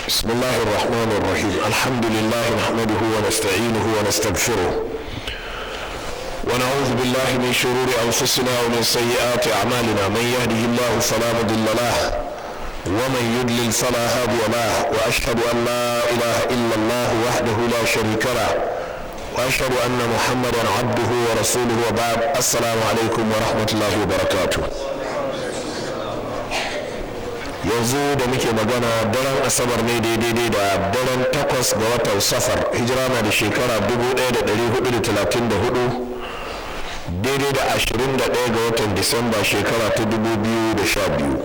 بسم الله الرحمن الرحيم. الحمد لله نحمده ونستعينه ونستغفره ونعوذ بالله من شرور أنفسنا ومن سيئات أعمالنا. من يهده الله فلا مضل له ومن يضلل فلا هادي له، وأشهد أن لا إله إلا الله وحده لا شريك له، وأشهد أن محمدا عبده ورسوله، وبعد. السلام عليكم ورحمة الله وبركاته. yanzu da muke magana daren asabar ne daidai da daren 8 ga watan safar, hijira na da shekara 1434, daidai da 21 ga watan disamba shekara ta 2012.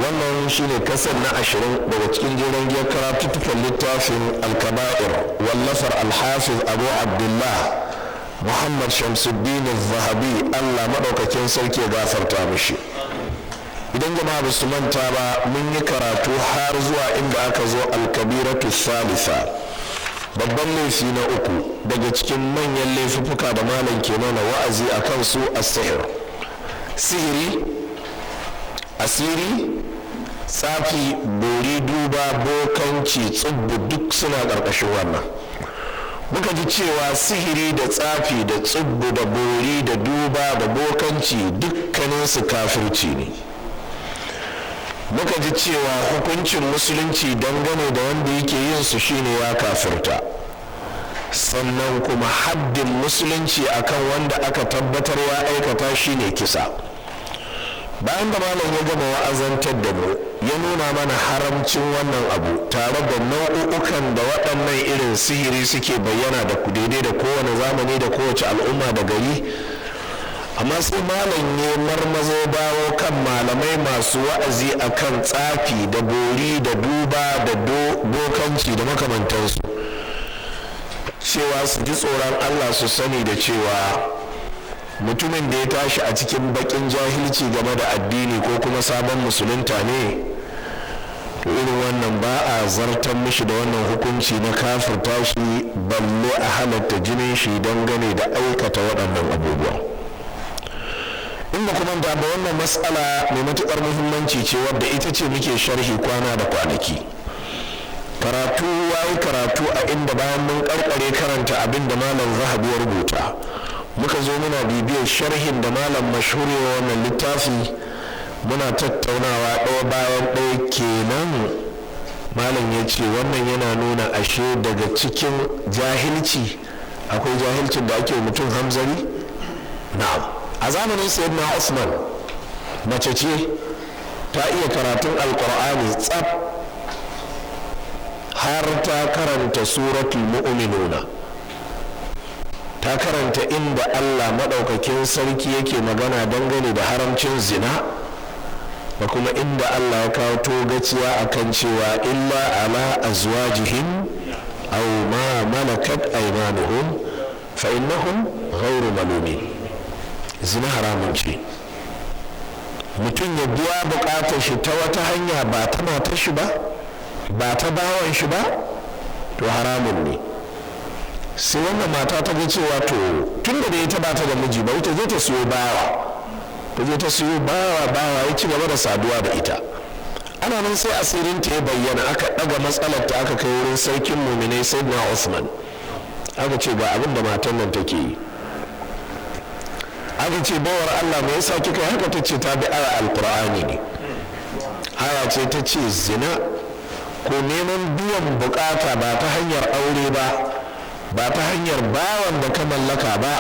wannan shine kasar na 20 daga cikin jiran giyar karatuttukan littafin alkaba'ir wallafar alhafiz abu abdullah muhammad shamsuddin zahabi, allah maɗaukakin sarki ya gafarta mishi. idan jama'a ba su manta ba, mun yi karatu har zuwa inda aka zo alkabiratu salisa, babban laifi na uku daga cikin manyan laifuffuka da malam ke nuna wa'azi a kansu, as-sihr, sihiri, asiri, tsafi, bori, duba, bokanci, tsubbu, duk suna ƙarƙashin wannan. muka ji cewa sihiri da tsafi da tsubbu da bori da duba da bokanci dukkaninsu kafirci ne. muka ji cewa hukuncin musulunci dangane da wanda yake yin su shine ya kafirta, sannan kuma haddin musulunci akan wanda aka tabbatar ya aikata shine kisa. bayan da malam ya gama wa'azantar da mu, ya nuna mana haramcin wannan abu tare da nau'ukan da waɗannan irin sihiri suke bayyana da daidai da kowane zamani da kowace al'umma da gari. amma sai malam ya marmazo dawo kan malamai masu wa'azi akan tsafi da bori da duba da bokanci da makamantansu, cewa su ji tsoron allah, su sani da cewa mutumin da ya tashi a cikin bakin jahilci game da addini ko kuma sabon musulunta ne, to irin wannan ba a zartar mishi da wannan hukunci na kafirta shi, balle a halatta jinin shi dangane da aikata waɗannan abubuwa. inda kuma da wannan matsala mai matuƙar muhimmanci ce, wadda ita ce muke sharhi kwana da kwanaki. karatu wayi karatu a inda bayan mun karkare karanta abin da malam zahabi ya rubuta, muka zo muna bibiyar sharhin da malam mashhuri wannan littafi, muna tattaunawa ɗaya bayan ɗaya. kenan malam ya ce wannan yana nuna ashe daga cikin jahilci akwai jahilcin da ake mutum hamzari. na'am, a zamanin sayyidina usman mace ce ta iya karatun alkur'ani tsaf, har ta karanta suratul mu'minuna, ta karanta inda allah maɗaukakin sarki yake magana dangane da haramcin zina, da kuma inda allah ya kawo togaciya akan cewa illa ala azwajihim aw ma malakat aymanuhum fa innahum ghayru malumin. zina haramun ce. mutum ya biya bukatar shi ta wata hanya ba ta matar shi ba, ba ta bawan shi ba, to haramun ne. sai wannan mata ta ga cewa to tun da ita ba ta da miji ba, ita zai ta siyo bawa, ta je ta siyo bawa ya ci gaba da saduwa da ita. ana nan sai asirin ta ya bayyana, aka daga matsalar ta aka kai wurin sarkin muminai sayyidina Usman, aka ce ga abin da matan nan take yi. aka ce bawar Allah me yasa kika yi haka? ta ce ta bi aya alqur'ani ne. aya ce ta ce zina ko neman biyan bukata ba ta hanyar aure ba, ba ta hanyar bawan da ka mallaka ba,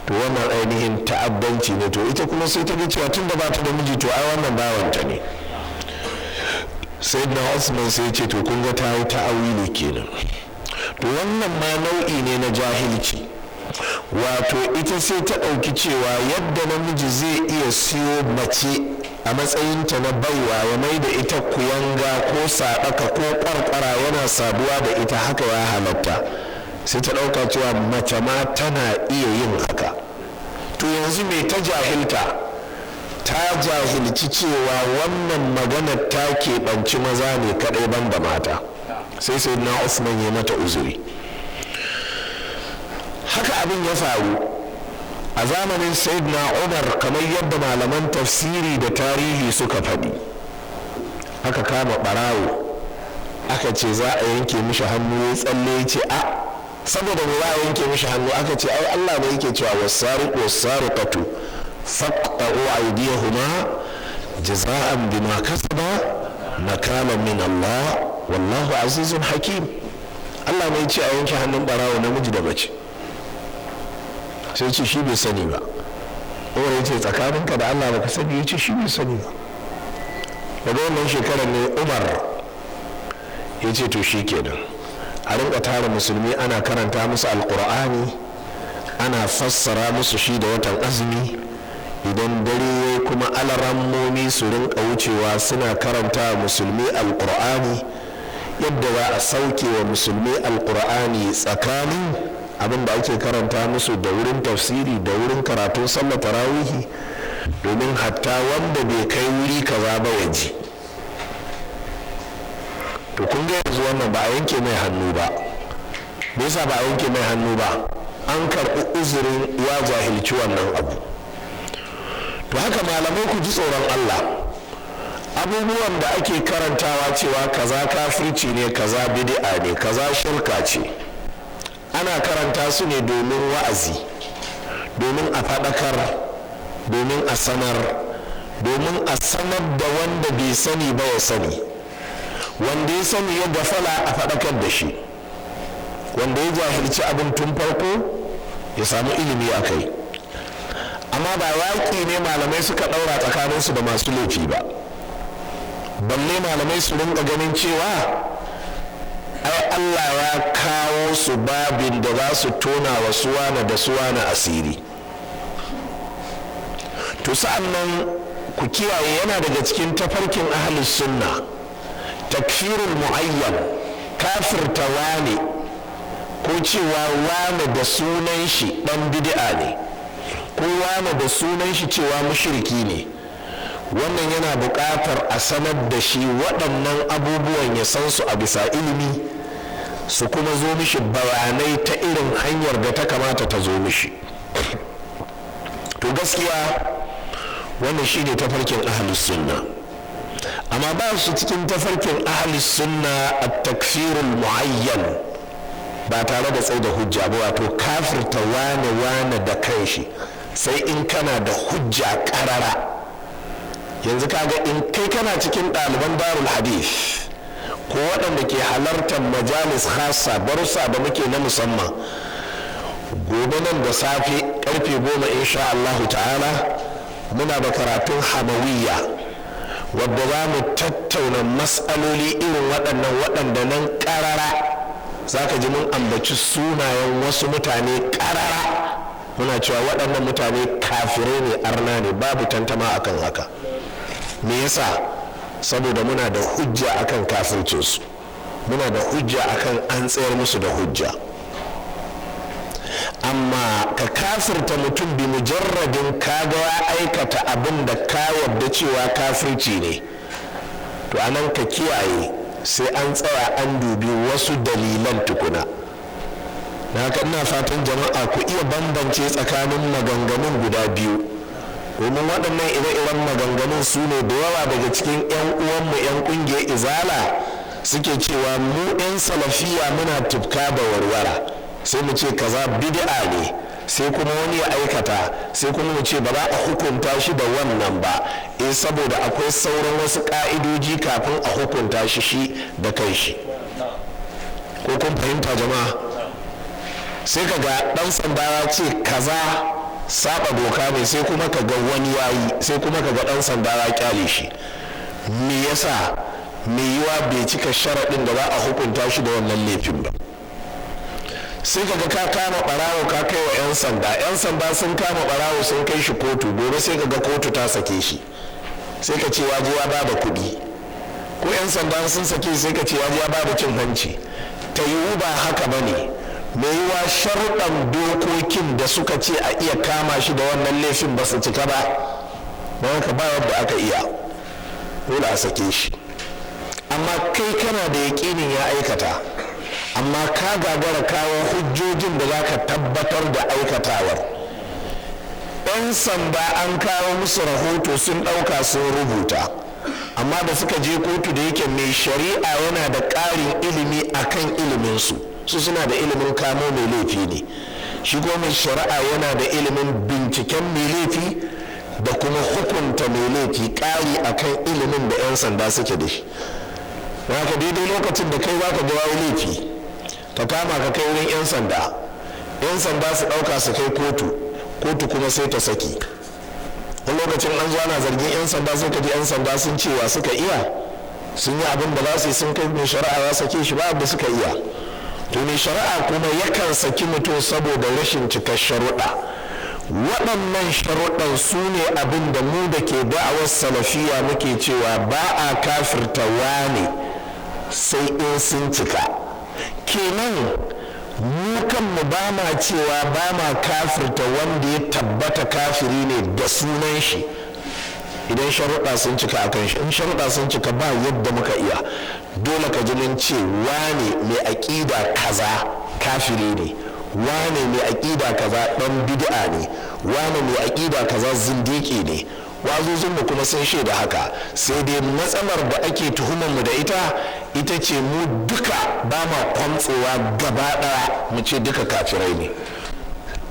to wannan ainihin ta'addanci ne. to ita kuma sai ta ga cewa tun da ba ta da miji, to ai wannan bawanta ne. sai na Usman sai ce to kun ga ta yi ta'awili kenan. to wannan ma nau'i ne na jahilci. wato ita sai ta ɗauki cewa yadda namiji zai iya siyo mace a matsayinta na baiwa ya mai da ita kuyanga ko saɗaka ko ƙwarƙwara yana saduwa da ita, haka ya halatta. sai ta ɗauka cewa mace ma tana iya yin haka. to yanzu mai ta jahilta? ta jahilci cewa wannan maganar ta keɓanci maza ne kaɗai ban da mata. sai na Usman ya mata uzuri. haka abin ya faru a zamanin sayyidina Umar, kamar yadda malaman tafsiri da tarihi suka faɗi. aka kama barawo aka ce za a yanke mishi hannu ya tsalle ya ce a saboda ba za a yanke mishi hannu aka ce ai Allah ne yake cewa wasariqu wasariqatu faqta'u aydiyahuma jaza'an bima kasaba nakalan min Allah wallahu azizun hakim. Allah ne ya ce a yanke hannun barawo namiji da mace sai ce shi bai sani ba. Umar ya ce tsakaninka da Allah baka sani? Ya ce shi bai sani ba. daga wannan shekarar ne Umar ya ce to shi kenan a rinka tara musulmi ana karanta musu alkur'ani ana fassara musu shi da watan azumi, idan dare kuma alarammomi su rinka wucewa suna karanta musulmi alkur'ani yadda za a sauke wa musulmi alkur'ani tsakanin abin da ake karanta musu da wurin tafsiri da wurin karatun sallar tarawihi, domin hatta wanda bai kai wuri kaza ba ya ji. to kun ga yanzu wannan ba a yanke mai hannu ba. me yasa ba a yanke mai hannu ba? an karɓi uzurin ya jahilci wannan abu. to haka malamai ku ji tsoron Allah, abubuwan da ake karantawa cewa kaza kafirci ne, kaza bid'a ne, kaza shirka ce, ana karanta su ne domin wa'azi, domin a faɗakar, domin a sanar, domin a sanar da wanda bai sani ba ya sani, wanda ya sani ya gafala a faɗakar da shi, wanda ya jahilci abin tun farko ya samu ilimi a kai. amma ba yaƙi ne malamai suka ɗaura tsakaninsu da masu laifi ba, balle malamai su rinka ganin cewa ai Allah ya kawo su babin da za su tona wa suwana da suwana asiri. to sa'an nan ku kiyaye, yana daga cikin tafarkin ahlus sunna takfirul mu'ayyan, kafirta wane ko cewa wane da sunan shi dan bid'a ne ko wane da sunan shi cewa mushriki ne. wannan yana buƙatar a sanar da shi waɗannan abubuwan ya san su a bisa ilimi, su kuma zo mishi bayanai ta irin hanyar da ta kamata ta zo mishi. to gaskiya wannan shi ne tafarkin ahlus sunna, amma ba su cikin tafarkin ahlus sunna a takfirul muayyan ba tare da tsaye da hujja ba, wato kafirta wane da kanshi sai in kana da hujja ƙarara. yanzu kaga in kai kana cikin ɗaliban darul hadith ko waɗanda ke halartar majalis khassa darussa da muke na musamman, gobe nan da safe karfe 10 insha Allah ta'ala muna da karatun hamawiyya wadda za mu tattauna mas'aloli irin waɗanda nan ƙarara za ka ji mun ambaci sunayen wasu mutane ƙarara muna cewa waɗannan mutane kafirai ne, arna ne, babu tantama akan haka. me yasa? saboda muna da hujja akan kafircinsu, muna da hujja akan an tsayar musu da hujja. amma ka kafirta mutum bi mujarradin kaga ya aikata abin da ka yarda cewa kafirci ne, to anan ka kiyaye sai an tsaya an dubi wasu dalilan tukuna. na haka ina fatan jama'a ku iya bambance tsakanin maganganun guda biyu, domin waɗannan ire-iren maganganun su ne da yawa daga cikin 'yan uwanmu 'yan ƙungiyar izala suke cewa mu 'yan salafiya muna tufka da warwara, sai mu ce kaza bid'a ne, sai kuma wani ya aikata, sai kuma mu ce ba za a hukunta shi da wannan ba, saboda akwai sauran wasu ƙa'idoji kafin a hukunta shi da kai shi. ko kun fahimta jama'a? sai ka ga ɗan sanda ya ce kaza saba doka ne, sai kuma ka ga wani yayi, sai kuma ka ga ɗan sanda ya kyale shi. me yasa? me yiwa bai cika sharaɗin da za a hukunta shi da wannan laifin ba. sai ka ga ka kama ɓarawo ka kai wa 'yan sanda, 'yan sanda sun kama ɓarawo sun kai shi kotu, gobe sai ka ga kotu ta sake shi, sai ka ce waje ya ba da kuɗi, ko 'yan sanda sun sake sai ka ce waje ya ba da cin hanci. ta yiwu ba haka ba ne, mai yiwa sharuɗan dokokin da suka ce a iya kama shi da wannan laifin ba su cika ba, don haka ba yadda aka iya, dole a sake shi. amma kai kana da yaƙinin ya aikata, amma ka gagara kawo hujjojin da za ka tabbatar da aikatawar. 'yan sanda an kawo musu rahoto sun ɗauka sun rubuta, amma da suka je kotu da yake mai shari'a yana da ƙarin ilimi akan iliminsu su suna da ilimin kamo mai laifi ne, shi kuma mai shari'a yana da ilimin binciken mai laifi da kuma hukunta mai laifi ƙari akan ilimin da 'yan sanda suke da shi. haka daidai lokacin da kai zaka ga wani laifi ta kama ka kai wurin 'yan sanda, 'yan sanda su ɗauka su kai kotu kuma sai ta saki. wani lokacin an zo ana zargin 'yan sanda sai ka ji 'yan sanda sun cewa suka iya, sun yi abin da za su yi, sun kai mai shari'a ya sake shi ba da suka iya. to mai shari'a kuma yakan saki mutum saboda rashin cikar sharuɗa. waɗannan sharuɗan su ne abin da mu da ke da'awar salafiya muke cewa ba a kafirta wane sai in sun cika. kenan mu kanmu ba ma cewa ba ma kafirta wanda ya tabbata kafiri ne da sunan shi idan sharuɗa sun cika a kan shi. in sharuɗa sun cika ba yadda muka iya, dole ka ji mun ce wane mai aƙida kaza kafiri ne, wane mai aƙida kaza ɗan bid'a ne, wane mai aƙida kaza zindiki ne. wazozinmu kuma sun shaida haka, sai dai matsalar da ake tuhumarmu da ita ce mu duka ba ma kwamtsowa gaba ɗaya mu ce duka kafirai ne,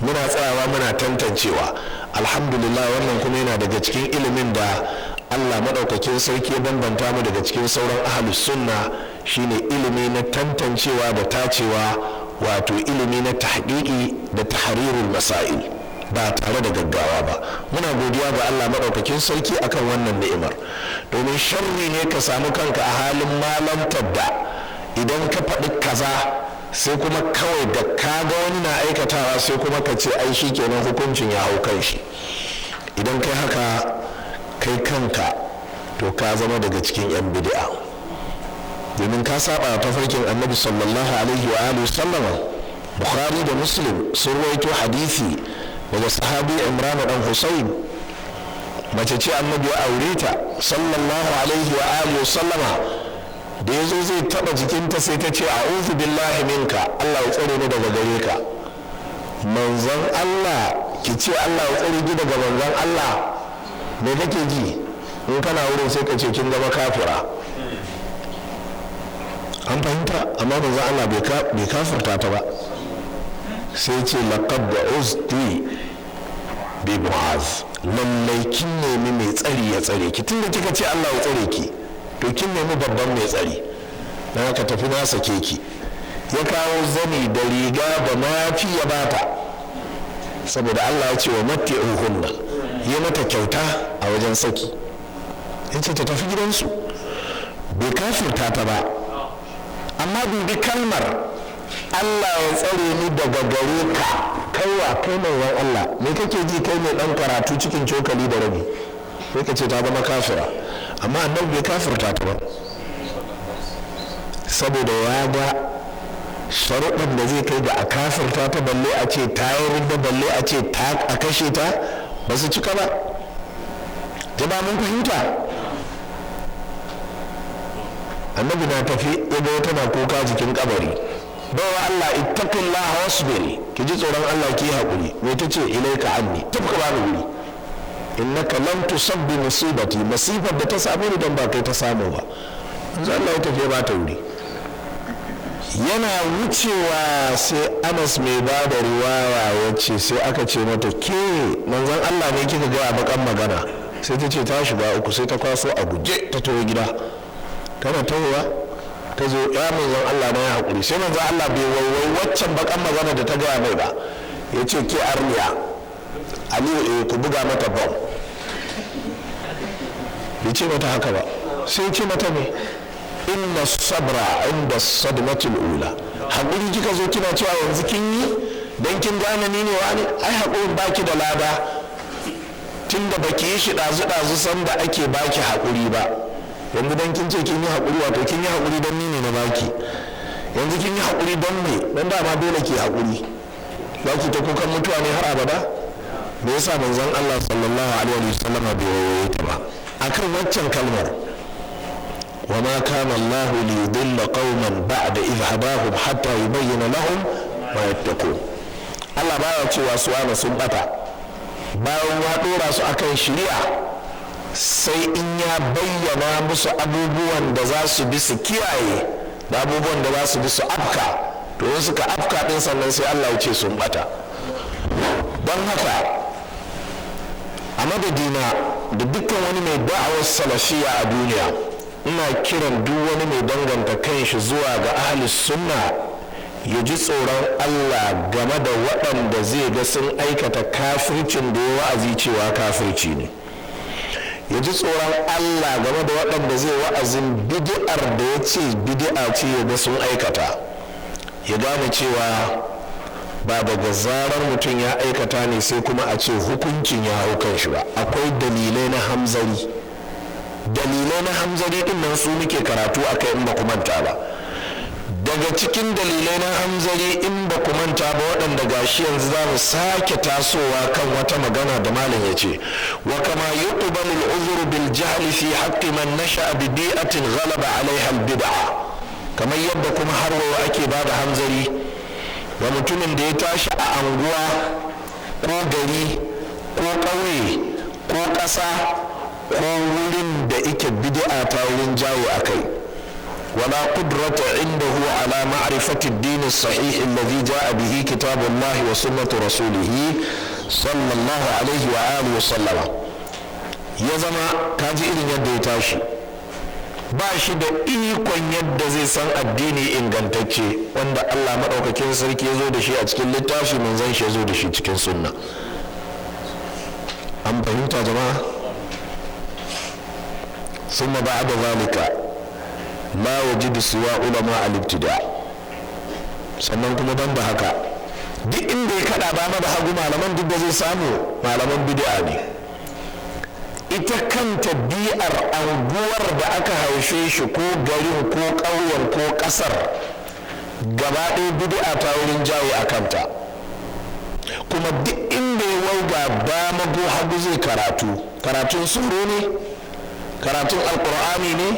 muna tsayawa muna tantancewa. alhamdulillah wannan kuma yana daga cikin ilimin da Allah maɗaukakin sarki ya bambanta mu daga cikin sauran ahlus sunna, shine ilimi na tantancewa da tacewa, wato ilimi na tahqiqi da tahrirul masail ba tare da gaggawa ba. muna godiya ga Allah maɗaukakin sarki akan wannan ni'imar, domin sharri ne ka samu kanka a halin malantar da idan ka faɗi kaza sai kuma kawai da ka ga wani na aikatawa sai kuma ka ce ai shi kenan hukuncin ya hau kan shi. idan kai haka kai kanka to ka zama daga cikin 'yan bid'a, domin ka saba tafarkin annabi sallallahu alaihi wa alihi sallama. bukhari da muslim sun rawaito hadisi daga sahabi imran dan husayn, mace ce annabi ya aure ta sallallahu alaihi wa alihi sallama, da yazo zai taba jikinta sai ta ce a'udhu billahi minka, Allah ya tsare ni daga gare ka. manzon Allah ki ce Allah ya tsare ki daga manzon Allah, me kake ji? in kana wurin sai ka ce kin zama kafira. an fahimta? amma manzon Allah bai kafirta ta ba, sai ce laqad uzti bi mu'az, lallai kin nemi mai tsari ya tsare ki. tunda kika ce Allah ya tsare ki to kin nemi babban mai tsari, na ka tafi na sake ki. ya kawo zani da riga da mafi ya bata, saboda Allah ya ce wa matti'uhunna, ya mata kyauta a wajen saki, ya ce ta tafi gidansu. bai kafirta ta ba, amma dubi kalmar Allah ya tsare ni daga gare ka. kaiwa kai mai wan Allah, me kake ji kai mai dan karatu cikin cokali da rabi sai ka ce ta zama kafira? amma annabi bai kafirta ta ba, saboda ya ga sharuɗin da zai kai ga a kafirta ta, balle a ce ta yi da balle a ce a kashe ta, ba su cika ba. jama'a mun fahimta? annabi na tafi ya ga wata na kuka jikin kabari. bawa Allah ittaqillaha wasbiri, ki ji tsoron Allah ki haƙuri. me ta ce? ilaika anni, tafka ba wuri, innaka lam tusabbi musibati, masifar da ta samu ni dan ba kai ta samu ba. yanzu Allah ya tafi ba ta wuri. yana wucewa sai Anas mai ba da riwaya ya ce sai aka ce mata ke manzon Allah ne kika ga bakan magana? sai ta ce ta shiga uku, sai ta kwaso a guje ta tawo gida. tana tawowa ta zo, ya manzon Allah na ya haƙuri. sai manzon Allah bai waiwai waccan bakan magana da ta gaya mai ba, ya ce ke arniya Aliyu ku buga mata bom. bai ce mata haka ba, sai ce mata ne inna sabra inda sadmatul ula, haƙuri kika zo kina cewa yanzu kin yi dan kin gane ni ne wani? ai haƙurin baki da lada, tunda baki yi shi ɗazu sanda ake baki haƙuri ba. yanzu dan kin ce kin yi haƙuri, wato kin yi haƙuri don ni ne na baki. yanzu kin yi haƙuri don me? don dama dole ke haƙuri. baki ta kukan mutuwa ne har abada? me yasa manzon Allah sallallahu alaihi wasallam bai waye ta ba akan waccan kalmar? wa ma kana Allah li yudilla qauman ba'da idh hadahum hatta yubayyana lahum ma yattaqun. Allah baya cewa su ana sun bata bayan ya dora su akan shari'a sai in ya bayyana musu abubuwan da za su bi su kiyaye da abubuwan da za su bi su afka, to in suka afka din sannan sai Allah ya ce sun bata. don haka a madadina da dukkan wani mai da'awar salafiya a duniya, ina kiran duk wani mai danganta kanshi zuwa ga ahli sunna ya ji tsoron Allah game da waɗanda zai ga sun aikata kafircin da ya wa'azi cewa kafirci ne. Ya ji tsoron Allah game da waɗanda zai wa'azin bid'ar da ya ce bid'a ce ya ga sun aikata. Ya gane cewa ba daga zarar mutum ya aikata ne sai kuma a ce hukuncin ya hau kan shi ba. Akwai dalilai na hamzari. Dalilai na hamzari din nan su muke karatu a kai in ba ku manta ba. Daga cikin dalilai na hamzari in ba ku manta ba waɗanda gashi yanzu za mu sake tasowa kan wata magana da malam ya ce, wa kama yuqbalu al-uzru bil jahli fi haqqi man nasha'a bi bi'atin ghalaba 'alayha al-bid'a. Kamar yadda kuma har wayo ake ba da hamzari wa mutumin da ya tashi a anguwa ko gari ko ƙauye ko ƙasa ko wurin da ike bid'a ta wurin jawo a kai. ولا قدرة عنده على معرفة الدين الصحيح الذي جاء به كتاب الله وسنة رسوله صلى الله عليه وآله وسلم. يا زما كاجي إذن يد يتاشي bashi da ikon yadda zai san addini ingantacce wanda Allah maɗaukakin sarki ya zo da shi a cikin littafi, manzon shi ya zo da shi cikin sunna. an fahimta jama'a? ثم بعد ذلك la wajidu siwa ulama al-ibtida. sannan kuma ban da haka duk inda ya kada dama da hagu malaman duk da zai samu malaman bid'a ne. ita kanta bi'ar anguwar da aka haushe shi ko garin ko ƙauyen ko ƙasar gaba ɗaya bid'a ta wurin jawo a kanta. kuma duk inda ya wauga dama ko hagu zai karatun suro ne, karatun alƙur'ani ne,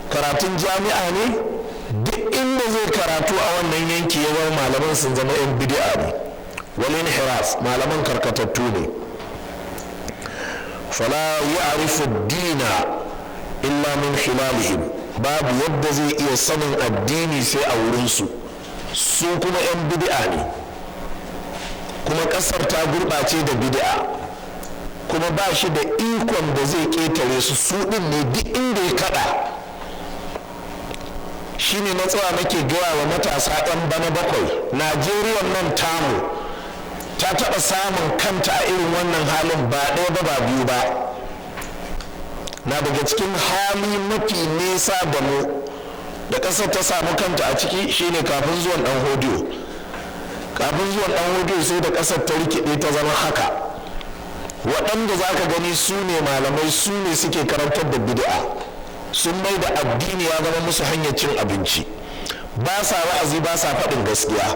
karatun jami'a ne, duk inda zai karatu a wannan yanki yawan malaman sun zama yan bid'a ne, wal inhiraf, malaman karkatattu ne. fala ya'rifu ad-dina illa min khilalihim, babu yadda zai iya sanin addini sai a wurin su kuma yan bid'a ne, kuma kasar ta gurbace da bid'a, kuma ba shi da ikon da zai ketare su din ne duk inda ya kada. shine na tsawa nake gaya wa matasa ɗan bana bakwai, Najeriya nan tamu ta taɓa samun kanta a irin wannan halin ba ɗaya ba ba biyu ba. na daga cikin hali mafi nesa da mu da ƙasar ta samu kanta a ciki shine kafin zuwan ɗan hodiyo. kafin zuwan ɗan hodiyo sai da ƙasar ta rikide ta zama haka. waɗanda za ka gani su ne malamai, su ne suke karantar da bid'a, sun mai da addini ya zama musu hanyar cin abinci, ba sa wa'azi ba sa faɗin gaskiya.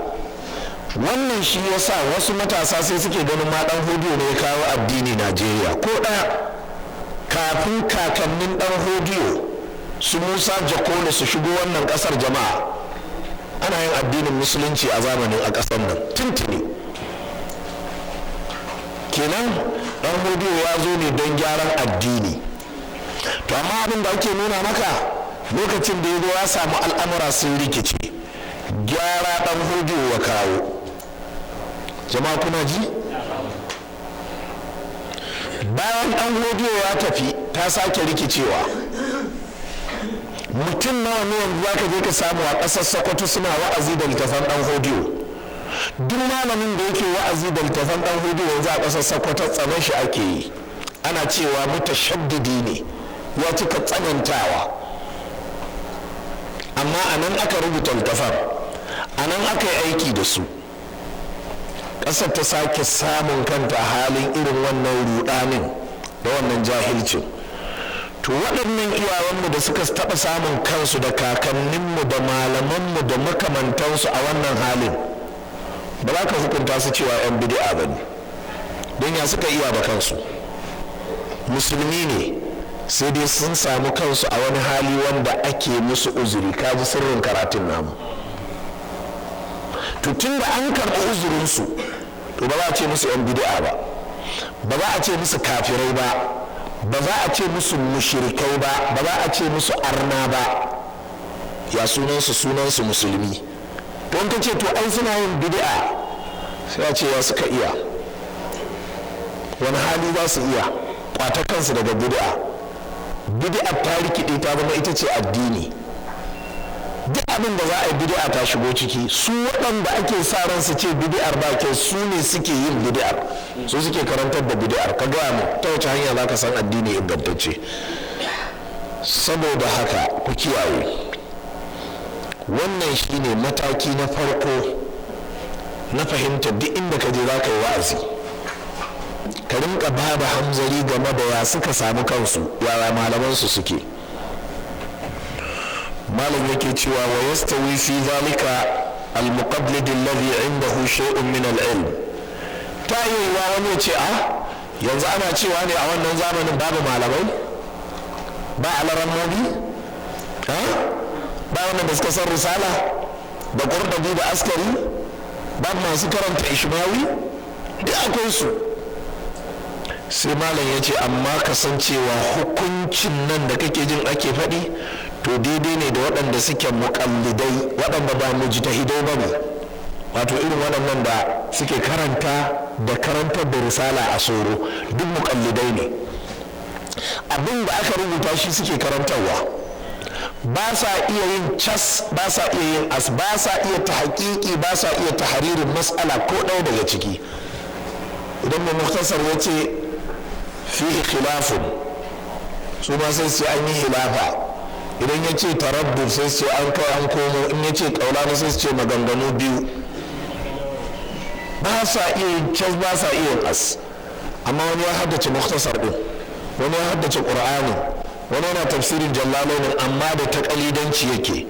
wannan shi ya sa wasu matasa sai suke ganin ma ɗan hodiyo ne ya kawo addini Najeriya. ko ɗaya kafin kakannin ɗan hodiyo su Musa Jakolo su shigo wannan ƙasar jama'a, ana yin addinin musulunci a zamanin a ƙasar nan tuntuni. kenan ɗan hodiyo ya zo ne don gyaran addini. to amma abin da ake nuna maka lokacin da ya zo ya samu al'amura sun rikice, gyara ɗan hodiyo ya kawo. jama'a kuna ji? bayan ɗan hodiyo ya tafi ta sake rikicewa. mutum nawa ne yanzu za ka je ka samu a ƙasar Sokoto suna wa'azi da littafan ɗan hodiyo? duk malamin da yake wa'azi da littafan ɗan hodiyo yanzu a ƙasar Sokoto tsanan shi ake yi, ana cewa mutashaddidi ne, ya cika tsanantawa. amma a nan aka rubuta littafan, a nan aka yi aiki da su. ƙasar ta sake samun kanta halin irin wannan rudanin da wannan jahilcin. to waɗannan iyayenmu da suka taɓa samun kansu da kakanninmu da malamanmu da makamantansu a wannan halin, ba za ka hukunta su cewa 'yan bid'a ba ne, don ya suka iya da kansu. musulmi ne, sai dai sun samu kansu a wani hali wanda ake musu uzuri. kaji sirrin karatun namu. to tun da an karɓi uzurinsu, to ba za a ce musu 'yan bid'a ba, ba za a ce musu kafirai ba, ba za a ce musu mushrikai ba za a ce musu arna ba, ya sunansu musulmi. to in ka ce to ai suna yin bid'a, sai a ce ya suka iya, wani hali za su iya kwata kansu daga bid'a ta rikide ta zama ita ce addini. duk abin da za a yi bid'a ta shigo ciki. su waɗanda ake sa ran su ce bid'ar ba kyau su ne suke yin bid'ar, su suke karantar da bid'ar. ka gaya mu ta wace hanya za ka san addini ingantacce? saboda haka ku kiyaye, wannan shine mataki na farko na fahimta. duk inda ka je za ka yi wa'azi, ka rinka ba da hamzari game da ya suka samu kansu, yaya malamansu suke. malam yake cewa wa yastawi fi zalika al-muqaddid alladhi indahu shay'un min al-ilm. ta yiwa wani ya ce yanzu ana cewa ne a wannan zamanin babu malamai, ba alarammobi, ba wannan da suka san risala da qurtubi da askari, ba masu karanta ishmawi, duk akwai su. sai malam ya ce amma kasancewa hukuncin nan da kake jin ake faɗi to daidai ne da waɗanda suke muƙallidai, waɗanda ba mujtahidai ba ne, wato irin waɗannan da suke karantar da risala a soro, duk muƙallidai ne. abin da aka rubuta shi suke karantarwa, ba sa iya yin cas, ba sa iya yin as, ba sa iya tahqiqi, ba sa iya tahririn mas'ala ko ɗaya daga ciki. idan mai muktasar ya ce fihi khilafun, su ma sai su an yi hilafa. idan ya ce taraddud sai su ce an kai an komo. in ya ce kaulani sai su ce maganganu biyu. ba sa iya yin cas, ba sa iya yin as. amma wani ya haddace muktasar din, wani ya haddace qur'ani, wani yana tafsirin jallalainin amma da takalidanci yake.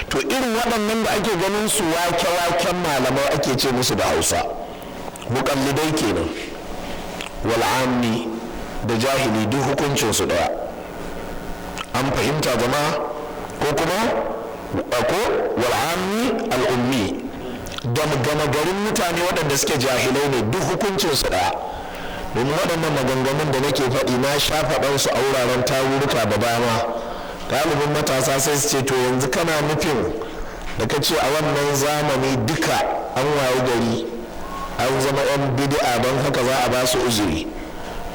to irin waɗannan da ake ganin su wake-waken malamai ake ce musu da Hausa muƙallidai kenan. wal'ammi da jahili duk hukuncinsu ɗaya. an fahimta jama'a? ko kuma ko wal'ammi al'ummi da gama garin mutane waɗanda suke jahilai ne duk hukuncinsu ɗaya. domin waɗannan maganganun da nake faɗi na sha faɗansu a wuraren tarurruka da dama. galibin matasa sai su ce to yanzu kana nufin da ka ce a wannan zamani duka an waye gari an zama 'yan bid'a don haka za a ba su uzuri.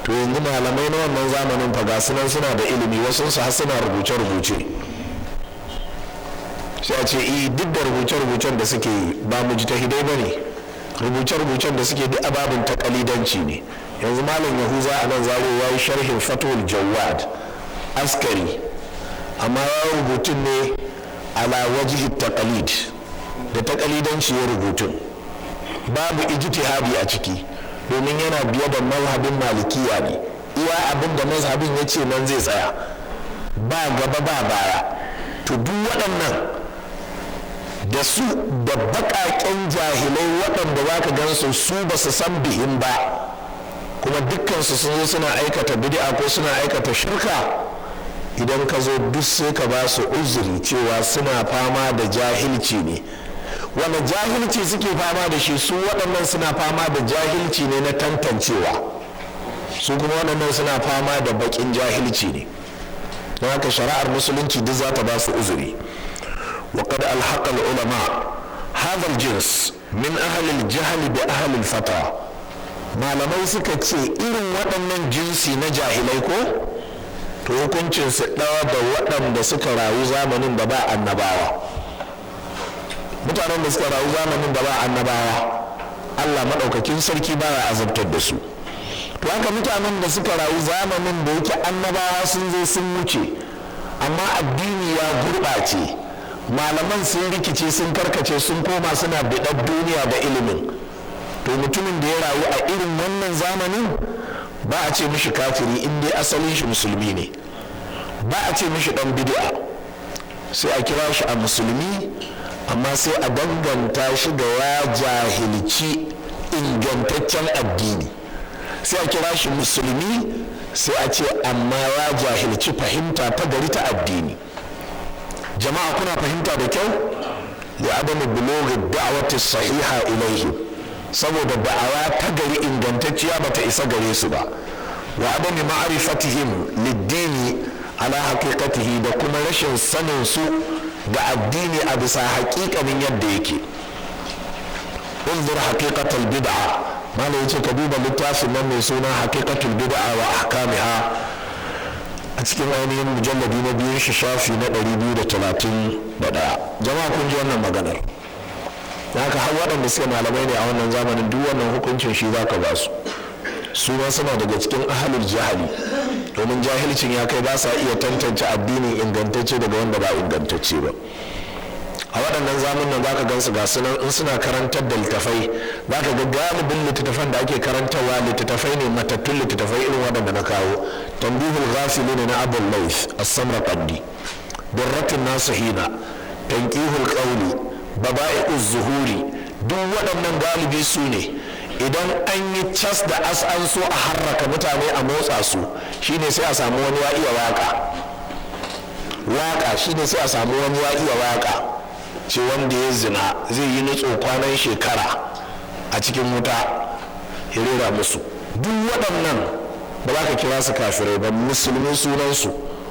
to yanzu malamai na wannan zamanin fa gasu nan suna da ilimi, wasu su har suna rubuce-rubuce. sai a ce duk da rubuce-rubucen da suke ba mujtahidai ba ne, rubuce-rubucen da suke duk ababin takalidanci ne. yanzu malam yahuza a nan zaro ya yi sharhin fatul jawad askari, amma ya rubutun ne ala wajihi taqalid, da takalidanci ya rubutun, babu ijtihadi a ciki, domin yana biye da mazhabin malikiya ne. iya abin da mazhabin ya ce nan zai tsaya, ba gaba ba baya. to duk waɗannan da su da baƙaƙen jahilai waɗanda za ka gan su ba su san bihin ba, kuma dukkansu sun zo suna aikata bid'a ko suna aikata shirka. idan ka zo duk sai ka ba su uzuri cewa suna fama da jahilci ne. wanda jahilci suke fama da shi? su waɗannan suna fama da jahilci ne na tantancewa, su kuma waɗannan suna fama da baƙin jahilci ne. don haka shari'ar musulunci duk za ta ba su uzuri. wa qad alhaqa ulama hadha aljins min ahli aljahl bi ahli alfata. malamai suka ce irin waɗannan jinsi na jahilai ko to hukuncin su ɗawa da waɗanda suka rayu zamanin da ba annabawa. mutanen da suka rayu zamanin da ba annabawa Allah maɗaukakin sarki ba ya azabtar da su. to haka mutanen da suka rayu zamanin da yake annabawa sun zo sun wuce amma addini ya gurɓace, malaman sun rikice sun karkace sun koma suna biɗar duniya da ilimin. to mutumin da ya rayu a irin wannan zamanin ba a ce mishi kafiri in dai asalin shi musulmi ne, ba a ce mishi ɗan bid'a, sai a kira shi a musulmi, amma sai a danganta shi da ya jahilci ingantaccen addini. sai a kira shi musulmi, sai a ce amma ya jahilci fahimta ta gari ta addini. jama'a kuna fahimta da kyau? li adamu bulughi da'wati sahiha ilayhi, saboda da'awa ta gari ingantacciya bata isa gare su ba. wa adami ma'rifatihim lid-dini ala haqiqatihi da kuma rashin sanin su ga addini a bisa haƙiƙanin yadda yake. unzur haqiqatul bid'a malai yace ka duba littafin nan mai suna haqiqatul bid'a wa ahkamiha a cikin ainihin mujalladi na biyun shi shafi na 231. jama'a kun ji wannan maganar. haka har waɗanda suke malamai ne a wannan zamanin duk wannan hukuncin shi za ka ba su ma suna daga cikin ahalul jahali, domin jahilcin ya kai ba sa iya tantance addini ingantacce daga wanda ba ingantacce ba. a waɗannan zamanin za ka gansu ga sunan in suna karantar da littafai za ka ga galibin littattafan da ake karantarwa littattafai ne matattun littattafai irin waɗanda na kawo. tambihul ghafilin na abul laith as-samarqandi, durratun nasihina, tanqihul qawli, baba'i'uz zuhuri, duk waɗannan galibi su ne idan an yi cas da as an so a harraka mutane a motsa su shine sai a samu wani ya iya waka shine sai a samu wani ya iya waka ce wanda ya zina zai yi nutso kwanan shekara a cikin wuta ya rera musu. duk waɗannan ba za ka kira su kafirai ba, musulmi sunansu,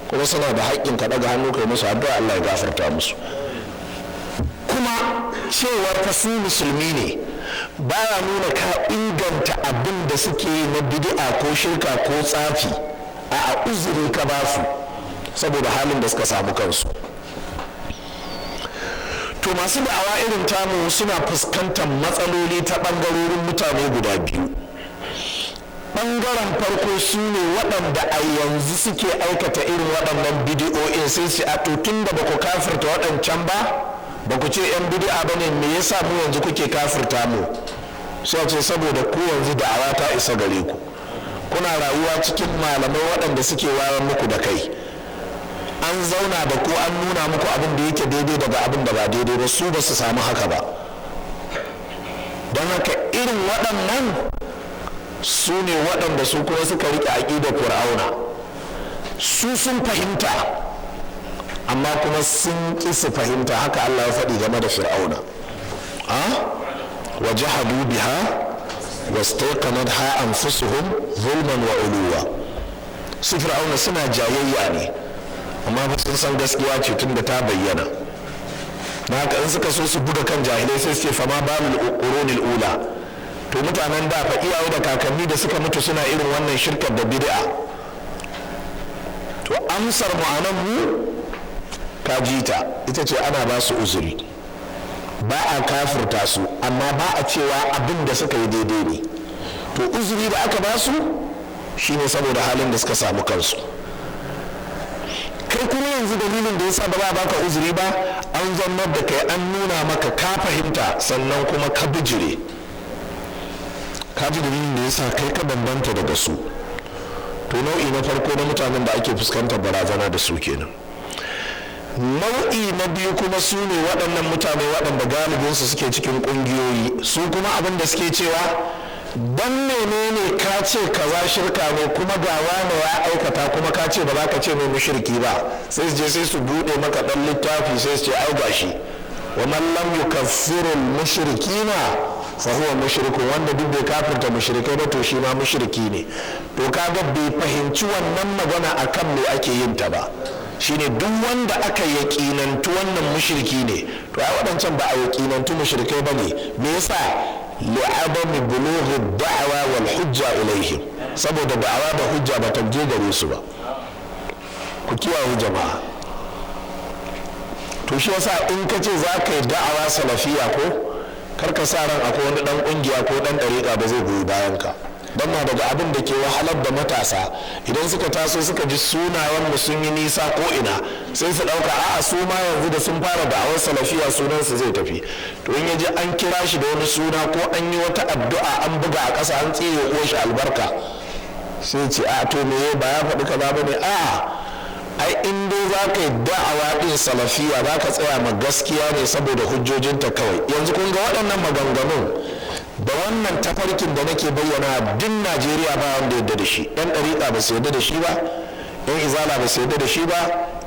kuma suna da haƙƙin ka ɗaga hannu kai musu addu'a Allah ya gafarta musu. kuma cewar ka su musulmi ne baya nuna ka inganta abin da suke na bid'a ko shirka ko tsafi a uzuri ka ba su saboda halin da suka samu kansu. to masu da'awa irin tamu suna fuskantar matsaloli ta ɓangarorin mutane guda biyu. ɓangaren farko su ne waɗanda a yanzu suke aikata irin waɗannan bidi'o'in sai su a tun da ba ku kafirta waɗancan ba ku ce 'yan bidi'a ba ne, me yasa mu yanzu kuke kafirta mu? sai ce saboda ku yanzu da'awa ta isa gare ku, kuna rayuwa cikin malamai waɗanda suke wayar muku da kai, an zauna da ku an nuna muku abin da yake daidai daga abin da ba daidai ba, su ba su samu haka ba. don haka irin waɗannan su ne waɗanda su kuma suka riƙe aƙidar fir'auna. su sun fahimta amma kuma sun ƙi su fahimta. haka Allah ya faɗi game da fir'auna, wa jahadu biha wastaqanatha anfusuhum zulman wa uluwa. su fir'auna suna jayayya ne amma ba sun san gaskiya ce tun da ta bayyana. na haka in suka so su buga kan jahilai sai su ce fama balul qurunil ula. to mutanen da fa iyaye da kakanni da suka mutu suna irin wannan shirkar da bid'a. to amsar mu anan mu ka jita ita ce ana ba su uzuri, ba a kafirta su amma ba a cewa abin da suka yi daidai ne. to uzuri da aka ba su shine saboda halin da suka samu kansu. kai kuma yanzu dalilin da yasa ba za a baka uzuri ba, an zannar da kai an nuna maka ka fahimta sannan kuma ka bijire. ka ji dalilin da yasa kai ka bambanta daga su. to nau'i na farko na mutanen da ake fuskantar barazana da su kenan. nau'i na biyu kuma su ne waɗannan mutane waɗanda galibinsu suke cikin ƙungiyoyi. su kuma abin da suke cewa don menene ka ce kaza shirka ne kuma ga wani ya aikata kuma ka ce ba za ka ce mai mushriki ba. sai su je sai su buɗe maka ɗan littafi sai su ce ai gashi wa man lam yukaffiru al-mushrikina fa huwa mushrikun, wanda duk bai kafirta mushrikai ba to shi ma mushriki ne. to kaga bai fahimci wannan magana akan me ake yin ta ba. shine duk wanda aka yaƙinantu wannan mushriki ne, to ai waɗancan ba a yaƙinantu mushrikai ba ne. me yasa? li'adami bulughi da'wa wal hujja ilaihim, saboda da'awa da hujja ba ta je gare su ba. ku kiyaye jama'a. to shi yasa in ka ce za ka yi da'awa salafiya ko karka sa ran akwai wani dan kungiya ko dan dariƙa ba zai goyi bayan ka. don na daga abin da ke wahalar da matasa idan suka taso suka ji sunayen mu sun yi nisa ko ina sai su ɗauka a'a su ma yanzu da sun fara da'awar salafiya sunan su zai tafi. to in yaji an kira shi da wani suna ko an yi wata addu'a an buga a ƙasa an tsire ko shi albarka sai ce a to me ba ya faɗi kaza bane? a'a ai in dai za ka yi da'awa ɗin salafiya za ka tsaya ma gaskiya ne saboda hujjojinta kawai. yanzu kun ga waɗannan maganganun da wannan tafarkin da nake bayyana duk Najeriya ba wanda yadda da shi. yan ɗariƙa ba su yadda da shi ba, yan izala ba su yadda da shi ba,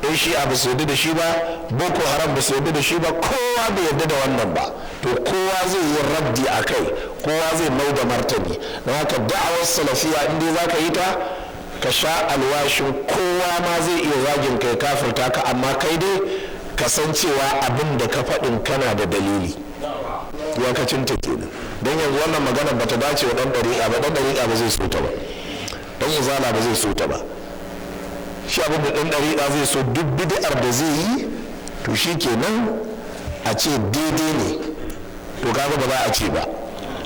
yan shi'a ba su yadda da shi ba, boko haram ba su yadda da shi ba, kowa bai yadda da wannan ba. to kowa zai yi raddi a kai, kowa zai mai da martani. don haka da'awar salafiya in dai za ka yi ta ka sha alwashin kowa ma zai iya zagin kai kafirta ka, amma kai dai kasancewa abin da ka faɗin kana da dalili. Iyakacin ta kenan. Don yanzu wannan magana bata dace wa ɗan ɗariƙa ba, ɗan ɗariƙa ba zai so ta ba, ɗan izala ba zai so ta ba. Shi abin da ɗan ɗariƙa zai so duk bid'ar da zai yi to shi kenan a ce daidai ne, to kaga ba za a ce ba.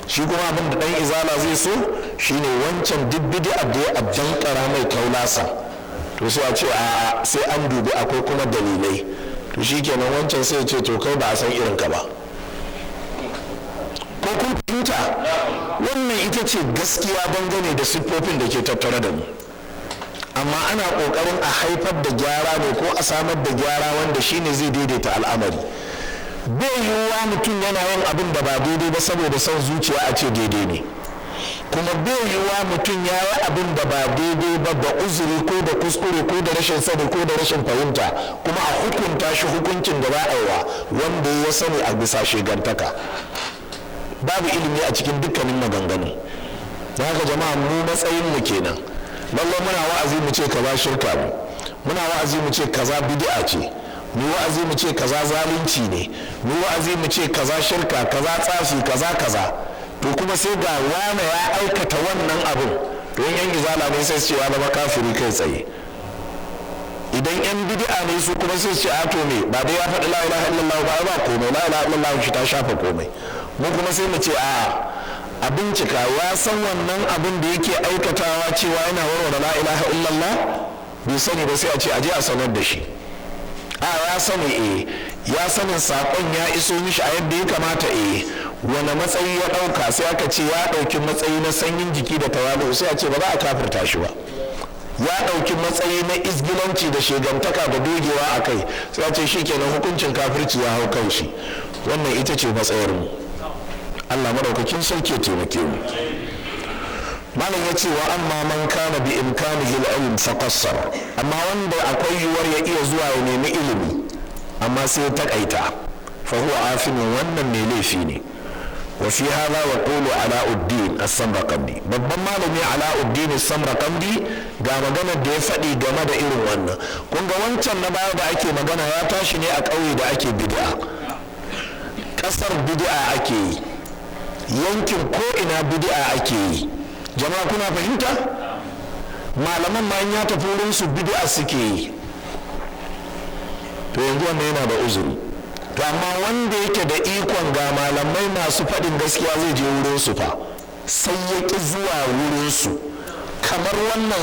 Shi kuma abin da ɗan izala zai so shine wancan duk bid'ar da ya addankara mai kaulasa, to sai a ce a'a sai an dubi akwai kuma dalilai, to shi kenan wancan sai ce to kai ba a san irin ka ba. Ko kun fahimta? Wannan ita ce gaskiya dangane da siffofin da ke tattare da mu, amma ana kokarin a haifar da gyara ne ko a samar da gyara wanda shine zai daidaita al'amari. Bai yiwuwa mutum yana yin abin da ba daidai ba saboda son zuciya a ce daidai ne, kuma bai yiwuwa mutum ya yi abin da ba daidai ba da uzuri ko da kuskure ko da rashin sani ko da rashin fahimta kuma a hukunta shi hukuncin da ba a yi wa wanda ya sani a bisa shegantaka. Babu ilimi a cikin dukkanin maganganu. Don haka jama'a mu matsayin mu kenan. Lallai muna wa'azi mu ce kaza shirka ne, muna wa'azi mu ce kaza bid'a ce, mu wa'azi mu ce kaza zalunci ne, mu wa'azi mu ce kaza shirka, kaza tsafi, kaza to kuma sai ga wani ya aikata wannan abin, don yan izala ne sai su ce ya zama kafiri kai tsaye. Idan yan bid'a ne su kuma sai su ce a to me ba dai ya faɗi la ilaha illallah ba komai, la ilaha illallah shi ta shafa komai. Mu kuma sai mu ce a bincika ya san wannan abin da yake aikatawa cewa yana warware la ilaha illallah, bai sani ba sai a ce aje a sanar da shi. Ya sani ya sanin sakon ya iso mishi a yadda ya kamata wani matsayi ya ɗauka, sai aka ce ya ɗauki matsayi na sanyin jiki da tawadu, sai a ce ba za a kafirta shi ba. Ya ɗauki matsayi na izgilanci da shegantaka da dogewa a kai, sai a ce shi kenan hukuncin kafirci ya hau kan shi. Wannan ita ce matsayar mu. Allah madaukakin sarki ya taimake mu. Malam ya ce wa amma man kana bi imkanihi al-ilm faqassar, amma wanda akwai yiwuwar ya iya zuwa ya nemi ilimi amma sai ya takaita, fa huwa afin, wannan mai laifi ne. Wa fi hadha yaqulu Alauddin as-Samarqandi, babban malami Alauddin as-Samarqandi ga maganar da ya faɗi game da irin wannan. Kun ga wancan na baya da ake magana ya tashi ne a ƙauye da ake bid'a, ƙasar bid'a ake yi, yankin ko ina bid'a ake yi. Jama'a kuna fahimta? Malaman ma in ya tafi wurin su bid'a suke yi, to yanzu wannan yana da uzuri. To amma wanda yake da ikon ga malamai masu faɗin gaskiya zai je wurin su fa, sai ya ƙi zuwa wurin su. Kamar wannan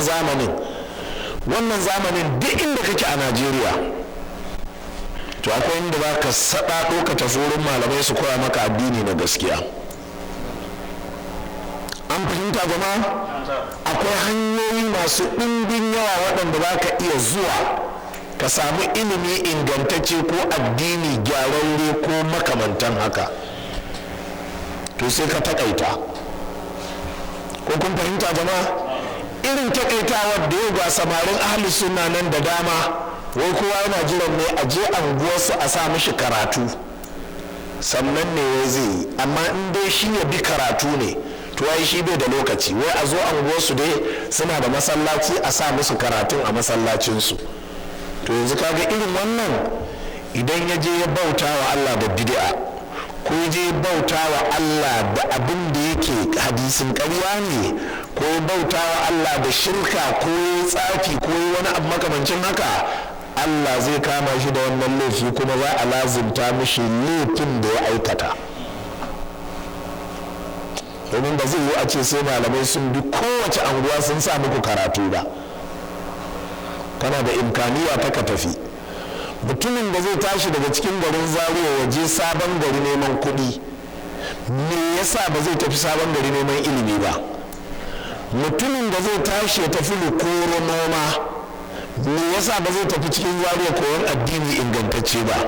zamanin duk inda kake a Najeriya, to akwai inda za ka saɗaɗo ka tafi wurin malamai su koya maka addini na gaskiya. An fahimta jama'a? Akwai hanyoyi masu ɗimbin yawa waɗanda za ka iya zuwa ka samu ilimi ingantacce ko addini gyararre ko makamantan haka, to sai ka takaita. Ko kun fahimta jama'a? Irin takaitawar da yau ga samarin ahli sunna nan da dama, wai kowa yana jiran ne a je anguwarsu a sa mishi karatu sannan ne wai zai yi, amma in dai shi ya bi karatu ne to ai shi bai da lokaci. Wai a zo anguwarsu dai suna da masallaci a sa musu karatun a masallacinsu. To yanzu kaga irin wannan, idan ya je ya bauta wa Allah da bid'a, ko ya je bauta wa Allah da abin da yake hadisin ƙarya ne, ko ya bauta wa Allah da shirka, ko ya tsafi, ko ya wani abu makamancin haka, Allah zai kama shi da wannan laifi kuma za a lazimta mishi laifin da ya aikata. Domin ba zai yi a ce sai malamai sun bi kowace anguwa sun sa muku karatu ba. Kana da imkaniya ta ka tafi. Mutumin da zai tashi daga cikin garin Zaria ya je sabon gari neman kuɗi, me yasa ba zai tafi sabon gari neman ilimi ba? Mutumin da zai tashi ya tafi Lukoro noma, me yasa ba zai tafi cikin Zaria koyon addini ingantacce ba?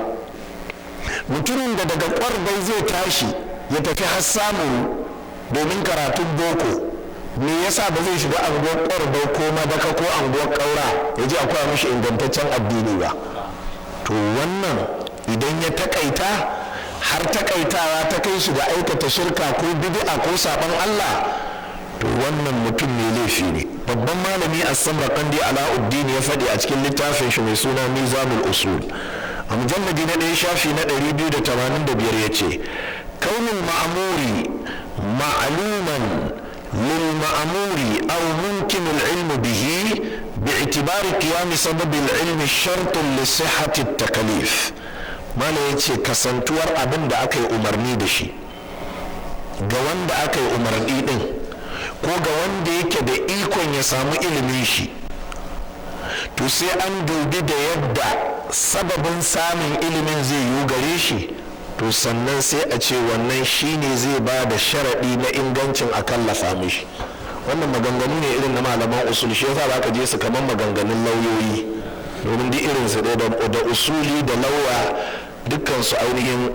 Mutumin da daga Kwarbai zai tashi ya tafi Hassamuru domin karatun boko, me yasa ba zai shiga anguwar Kwarbai ko Madaka ko anguwar Kaura ya ji akwai mishi ingantaccen addini ba? To wannan idan ya takaita har takaitawa ta kai shi ga aikata shirka ko bid'a ko saban Allah, to to wannan mutum mai laifi ne. Babban malami as-Samarqandi Alauddin ya faɗi a cikin littafin shi mai suna Mizanul Usul a mujalladi na 1 shafi na 285 yace kaunul ma'muri ma'luman lil ma'muri aw mumkin al-ilm bihi bi'tibari qiyam sabab al-ilm shart li sihhati at-taklif. Malam yace kasantuwar abin da aka yi umarni da shi ga wanda aka yi umarni din ko ga wanda yake da ikon ya samu ilimin shi, to sai an dubi da yadda sababin samun ilimin zai yi gare shi, to sannan sai a ce wannan shine zai ba da sharaɗi na ingancin a kallafa mishi. Wannan maganganu ne irin na malaman usul, shi yasa za ka je su kamar maganganun lauyoyi, domin duk irin su da usuli da lauya dukkan su ainihin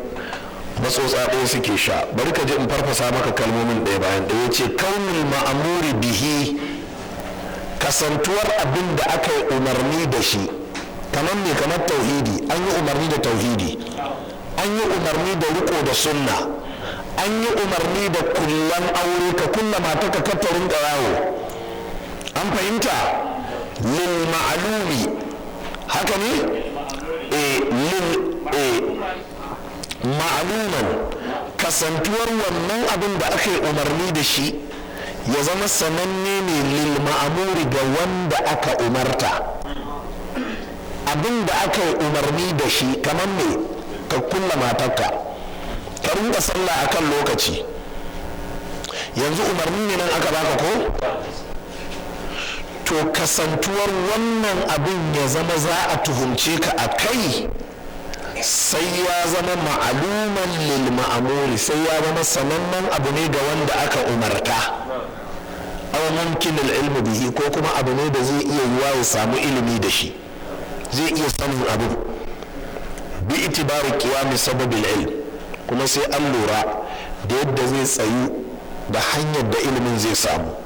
matsotsa ɗaya suke sha. Bari ka ji in farfasa maka kalmomin ɗaya bayan ɗaya. Yace kaunul ma'amuri bihi, kasantuwar abin da aka yi umarni da shi, kamar me, kamar tauhidi. An yi umarni da tauhidi, an yi umarni da riko da sunna, an yi umarni da kullan aure, ka kulla mata ka kattarin yawo. An fahimta? Lil ma'alumi, haka ne? Ma'aluman, kasantuwar wannan abin da aka yi umarni da shi ya zama sananne ne lil ma'amuri ga wanda aka umarta. Abin da aka yi umarni da shi kamar me, ka kulla matarka, ka rinka sallah akan lokaci, yanzu umarni ne nan aka baka ko? To kasantuwar wannan abin ya zama za a tuhumce ka a kai, sai ya zama ma'aluman lil ma'amuri, sai ya zama sanannen abu ne ga wanda aka umarta. Aw mumkin al-ilm bihi, ko kuma abu ne da zai iya yiwa ya samu ilimi da shi, zai iya sanin abu bi itibari qiyam sabab al-ilm, kuma sai an lura da yadda zai tsayu da hanyar da ilimin zai samu.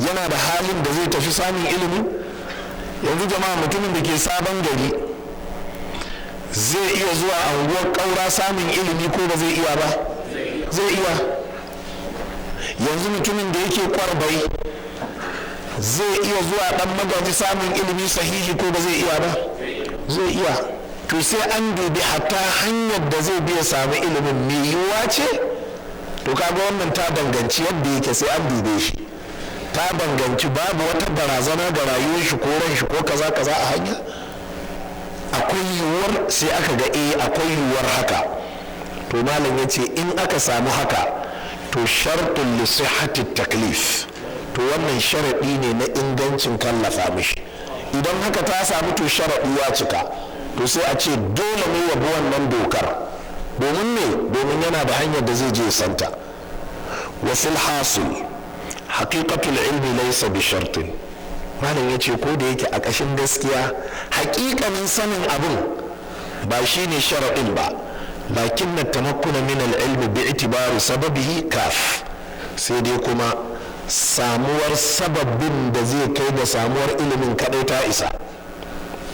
Yana da halin da zai tafi samun ilimi. Yanzu jama'a, mutumin da ke sabon gari zai iya zuwa anguwar ƙaura samun ilimi ko ba zai iya ba? Zai iya. Yanzu mutumin da yake Kwarbai zai iya zuwa ɗan magaji samun ilimi sahihi ko ba zai iya ba? Zai iya. To sai an dubi hatta hanyar da zai biya samu ilimin mai yiwuwa ce? To kaga wannan ta danganci yadda yake, sai an dube shi. Ta danganci babu wata barazana ga rayuwar shi ko ran shi ko kaza kaza a hanya. Akwai yiwuwar, sai aka ga akwai yiwuwar haka. To malam ya ce in aka samu haka, to shartun li sihhati taklif, to wannan sharaɗi ne na ingancin kallafa mishi. Idan haka ta samu, to sharaɗi ya cika, to sai a ce dole ne ya bi wannan dokar. Domin me? Domin yana da hanyar da zai je santa. Wa fil hasil haqiqatul ilmi laysa bi shartin. Malam ya ce ko da yake a ƙashin gaskiya haƙiƙanin sanin abin ba shi ne sharaɗin ba, lakin na tamakkuna min al-ilmi bi itibari sababihi kaf, sai dai kuma samuwar sababin da zai kai da samuwar ilimin kaɗai ta isa.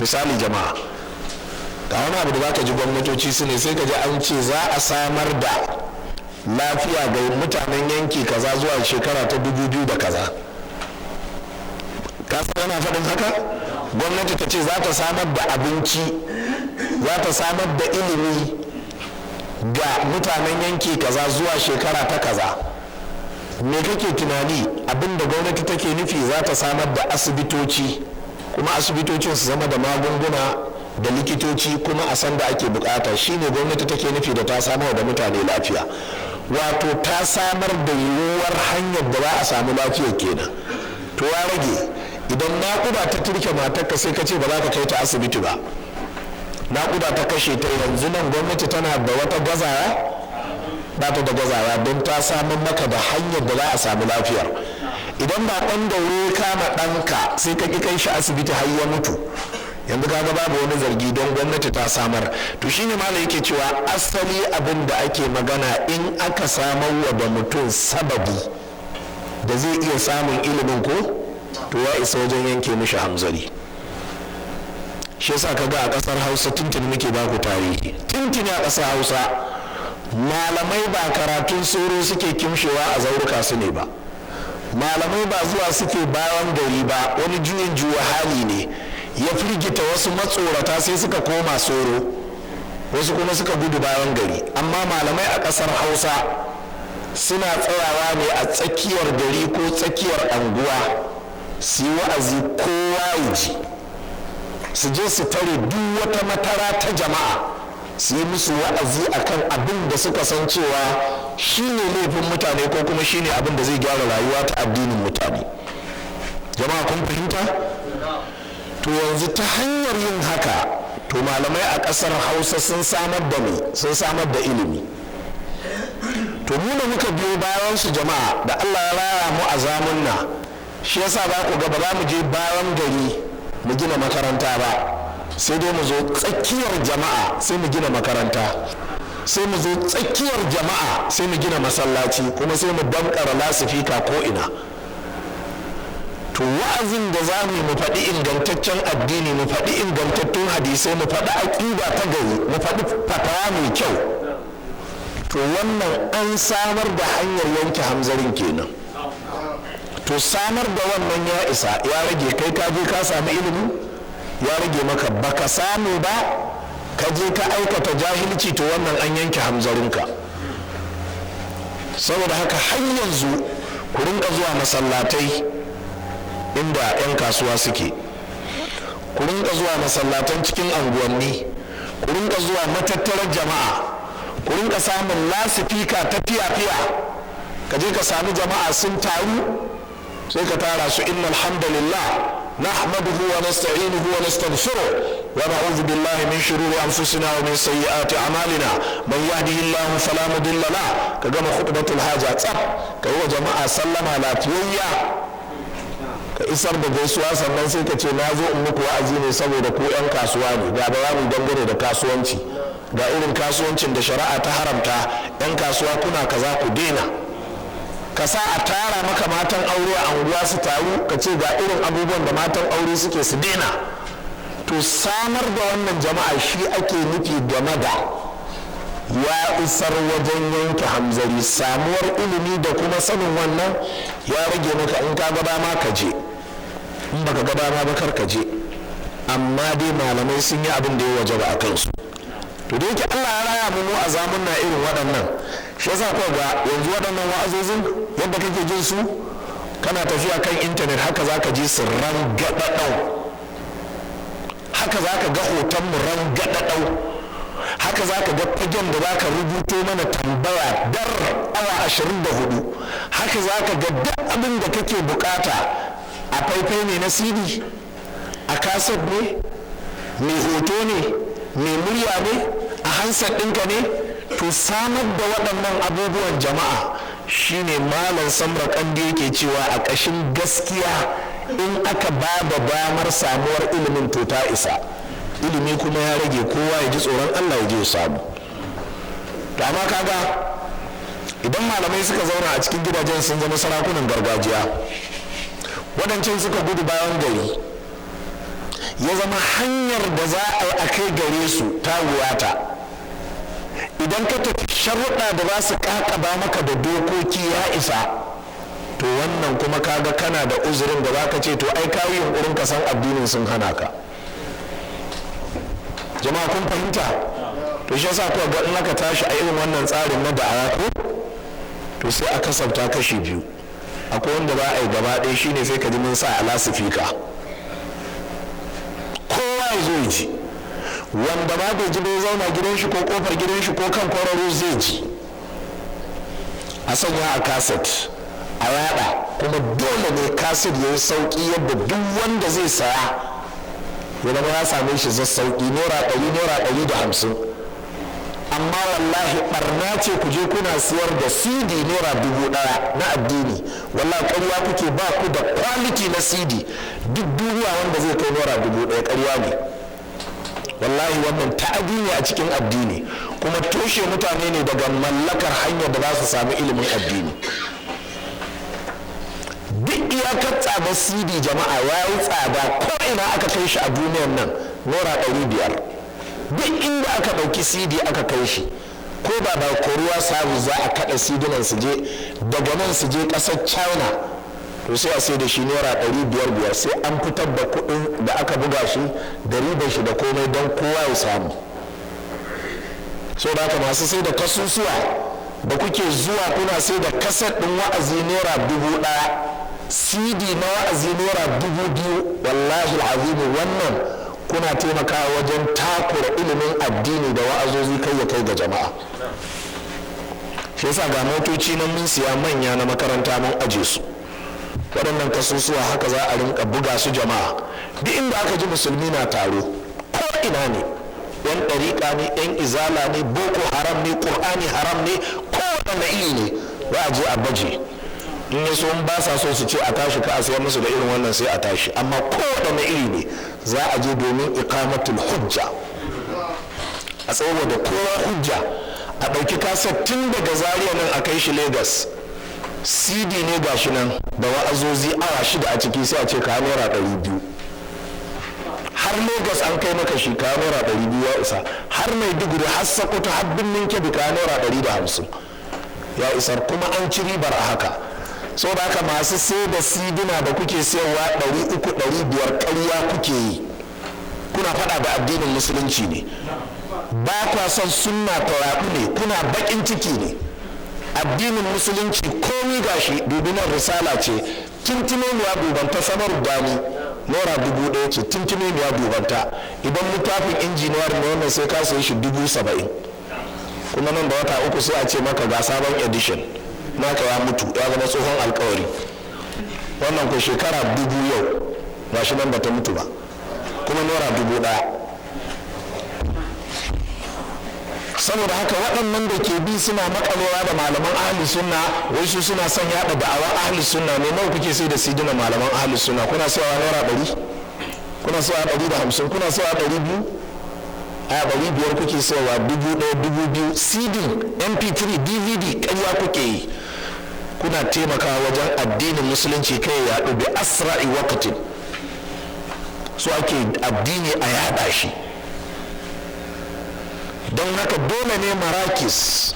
Misali jama'a, ga wani abu da zaka ji gwamnatoci su ne, sai ka ji an ce za a samar da lafiya ga mutanen yanki kaza zuwa shekara ta 2000 da kaza. Kasa yana faɗin haka? Gwamnati ta ce za ta samar da abinci, za ta samar da ilimi ga mutanen yanki kaza zuwa shekara ta kaza. Me kake tunani abinda gwamnati take nufi? Za ta samar da asibitoci, kuma asibitocin su zama da magunguna da likitoci kuma a san da ake bukata. Shine gwamnati take nufi da ta samar da mutane lafiya. Wato ta samar da yiwuwar hanyar da za a samu lafiyar kenan. To ya rage, idan naƙuda ta turke matarka sai ka ce ba za ka kai ta asibiti ba, naƙuda ta kashe ta, yanzu nan gwamnati tana da wata gazawa? Ba ta da gazawa, don ta samun maka da hanyar da za a samu lafiyar. Idan ba ɗan daure kama ɗanka sai ka ƙi kai shi asibiti har ya mutu, yanzu kaga babu wani zargi don gwamnati ta samar. To shine malam yake cewa asali abin da ake magana, in aka samar wa da mutum sababi da zai iya samun ilimin ko, to ya isa wajen yanke mishi hamzari. Shi yasa kaga a ƙasar Hausa tuntuni muke baku tarihi, tuntuni a ƙasar Hausa malamai ba karatun soro suke kimshewa a zauruka su ne ba, malamai ba zuwa suke bayan gari ba, wani juyin juwa hali ne ya firgita wasu matsorata sai suka koma soro, wasu kuma suka gudu bayan gari. Amma malamai a ƙasar Hausa suna tsayawa ne a tsakiyar gari ko tsakiyar anguwa su yi wa'azi kowa ya ji, su je su tare duk wata matara ta jama'a su yi musu wa'azi akan abin da suka san cewa shi ne laifin mutane ko kuma shi ne abin da zai gyara rayuwa ta addinin mutane. Jama'a kun fahimta? To yanzu ta hanyar yin haka, to malamai a ƙasar Hausa sun samar da ilimi. To mu da muka biyo bayan su jama'a da Allah ya raya mu a zamunna, shi yasa ba ku ga ba za mu je bayan gari mu gina makaranta ba, sai dai mu zo tsakiyar jama'a sai mu gina makaranta, sai mu zo tsakiyar jama'a sai mu gina masallaci, kuma sai mu dankara lasifika ko ina. To wa'azin da za mu faɗi ingantaccen addini, mu faɗi ingantattun hadisai, mu faɗi aƙida ta gari, mu faɗi fatawa mai kyau, to wannan an samar da hanyar yanke hamzarin kenan. To samar da wannan ya isa, ya rage kai ka je ka samu ilimi, ya rage maka baka samu ba ka je ka aikata jahilci, to wannan an yanke hamzarinka. Saboda haka har yanzu ku rinka zuwa masallatai inda 'yan kasuwa suke, ku rinka zuwa masallatan cikin anguwanni, ku rinka zuwa matattarar jama'a, ku rinka samun lasifika ta fiya-fiya, ka je ka sami jama'a sun taru sai ka tara su innal hamdalillah nahmaduhu wa nasta'inuhu wa nastaghfiruh wa na'udhu billahi min shururi anfusina wa min sayyiati a'malina man yahdihillahu fala mudilla lahu. Ka gama khutbatul haja tsaf, ka yi wa jama'a sallama lafiyayya, ka isar da gaisuwa, sannan sai ka ce na zo in muku wa'azi ne saboda ku 'yan kasuwa ne, ga bayani dangane da kasuwanci, ga irin kasuwancin da shari'a ta haramta, 'yan kasuwa kuna kaza ku daina. Ka sa a tara maka matan aure a unguwa su taru, ka ce ga irin abubuwan da matan aure suke su daina. To samar da wannan jama'a shi ake nufi game da ya isar wajen yanke hamzari. Samuwar ilimi da kuma sanin wannan ya rage maka, in ka ga dama ka je, in baka ga dama ba kar ka je, amma dai malamai sun yi abin da ya wajaba a kansu. To da yake Allah ya raya mu a zamunna irin waɗannan, shi yasa ko ga yanzu waɗannan wa'azozin yadda kake jin su, kana tafiya kan intanet haka zaka ji su rangadadau, haka zaka ga hoton mu rangadadau, haka zaka ga fagen da zaka rubuto mana tambaya dar awa 24, haka zaka ga duk abin da kake bukata a faifai ne na CD, a kaset ne, mai hoto ne, mai murya ne, a hansar ɗinka ne. To samar da waɗannan abubuwan jama'a shine malam Samra Kandi yake cewa a ƙashin gaskiya in aka ba da damar samuwar ilimin to ta isa. Ilimi kuma ya rage kowa ya ji tsoron Allah ya je ya samu. To amma kaga idan malamai suka zauna a cikin gidajen sun zama sarakunan gargajiya, waɗancan suka gudu bayan gari, ya zama hanyar da za a yi a kai gare su ta wuyata. Idan ka tafi sharuɗa da za su ƙaƙaba maka da dokoki ya isa, to wannan kuma kaga kana da uzurin da za ka ce to ai kawo yunƙurin ka san addinin sun hana ka. Jama'a kun fahimta? To shi yasa kuwa ga in aka tashi a irin wannan tsarin na da'awa ko to sai a kasafta kashi biyu. Akwai wanda za a yi gaba ɗaya shine sai ka ji mun sa a lasifika, kowa ya zo ya ji, wanda ba bai ji bai zauna gidan shi ko kofar gidan shi ko kan kwararo zai ji, a sanya a kaset a yada. Kuma dole ne kaset ya yi sauki yadda duk wanda zai saya ya zama ya same shi sauki, naira 100 naira 150. Amma wallahi barna ce ku je kuna siyar da CD naira 1000 na addini, wallahi ƙarya kuke, ba ku da quality na CD duk duniya wanda zai kai naira 1000 ƙarya ne. Wallahi wannan ta'adi ne a cikin addini, kuma toshe mutane ne daga mallakar hanyar da za su sami ilimin addini. Duk iyakar tsadar CD jama'a ya yi tsada, ko ina aka kai shi a duniyar nan naira 500. Duk inda aka ɗauki CD aka kai shi, ko ba da koruwa sabu za a kaɗa CD nan su je daga nan su je ƙasar China to sai a sai da shi naira 500 sai an fitar da kuɗin da aka buga shi da ribar shi da komai don kowa ya samu. So da haka masu sai da kasusuwa da kuke zuwa kuna sai da kasar ɗin wa'azi naira 1000, cd na wa'azi naira 2000, wallahi al'azimi wannan kuna taimakawa wajen takura ilimin addini da wa'azozi kai ya kai ga jama'a. shi yasa ga motoci nan mun siya manya na makaranta mun aje su, waɗannan kasusuwa haka za a rinka buga su jama'a. duk inda aka ji musulmi na taro ko ina ne, yan ɗariƙa ne, yan izala ne, boko haram ne, ƙur'ani haram ne, ko waɗanne iri ne za a je a baje. in ya so in ba sa so su ce a tashi ka a sayar musu da irin wannan sai a tashi, amma ko waɗanne iri ne za a je domin iqamatul hujja, a tsawo da kowa hujja. a ɗauki kasar tun daga Zaria nan a kai shi Lagos, cd ne gashi nan da wa'azozi awa 6 a ciki, sai a ce ka naira 200. har Lagos an kai maka shi ka naira 200 ya isa, har Maiduguri har Sokoto har Birnin Kebbi ka naira 150 ya isar, kuma an ci ribar a haka. sau da haka masu sai da sidina da kuke sayarwa 300-500 ƙarya kuke yi, kuna faɗa da addinin musulunci ne, ba kwa son sunna ta yaɗu ne, kuna baƙin ciki ne. addinin musulunci komi gashi dubinan risala ce, tuntunemiya dubanta samar dani naira 1000 ce, tuntunemiya dubanta. idan littafin injiniyar ne wannan sai ka sayi shi 70,000, kuma nan da wata 3 sai a ce maka ga sabon edition naka ya mutu ya zama tsohon alkawari. wannan ko shekara 1000 yau ba shi nan ba ta mutu ba, kuma naira 1000. saboda haka waɗannan da ke bi suna makalewa da malaman ahli sunna, wai su suna son yaɗa da'awar ahli sunna ne. nawa kuke sai da sidina malaman ahli sunna? kuna sayawa naira 100, kuna sayawa 150, kuna sayawa 200, a 500 kuke sayawa 1000, 2000. cd, mp3, dvd ƙarya kuke yi. kuna taimakawa wajen addinin musulunci kai ya yaɗu bi asra'i waqtin, so ake addini a yaɗa shi. don haka dole ne marakis,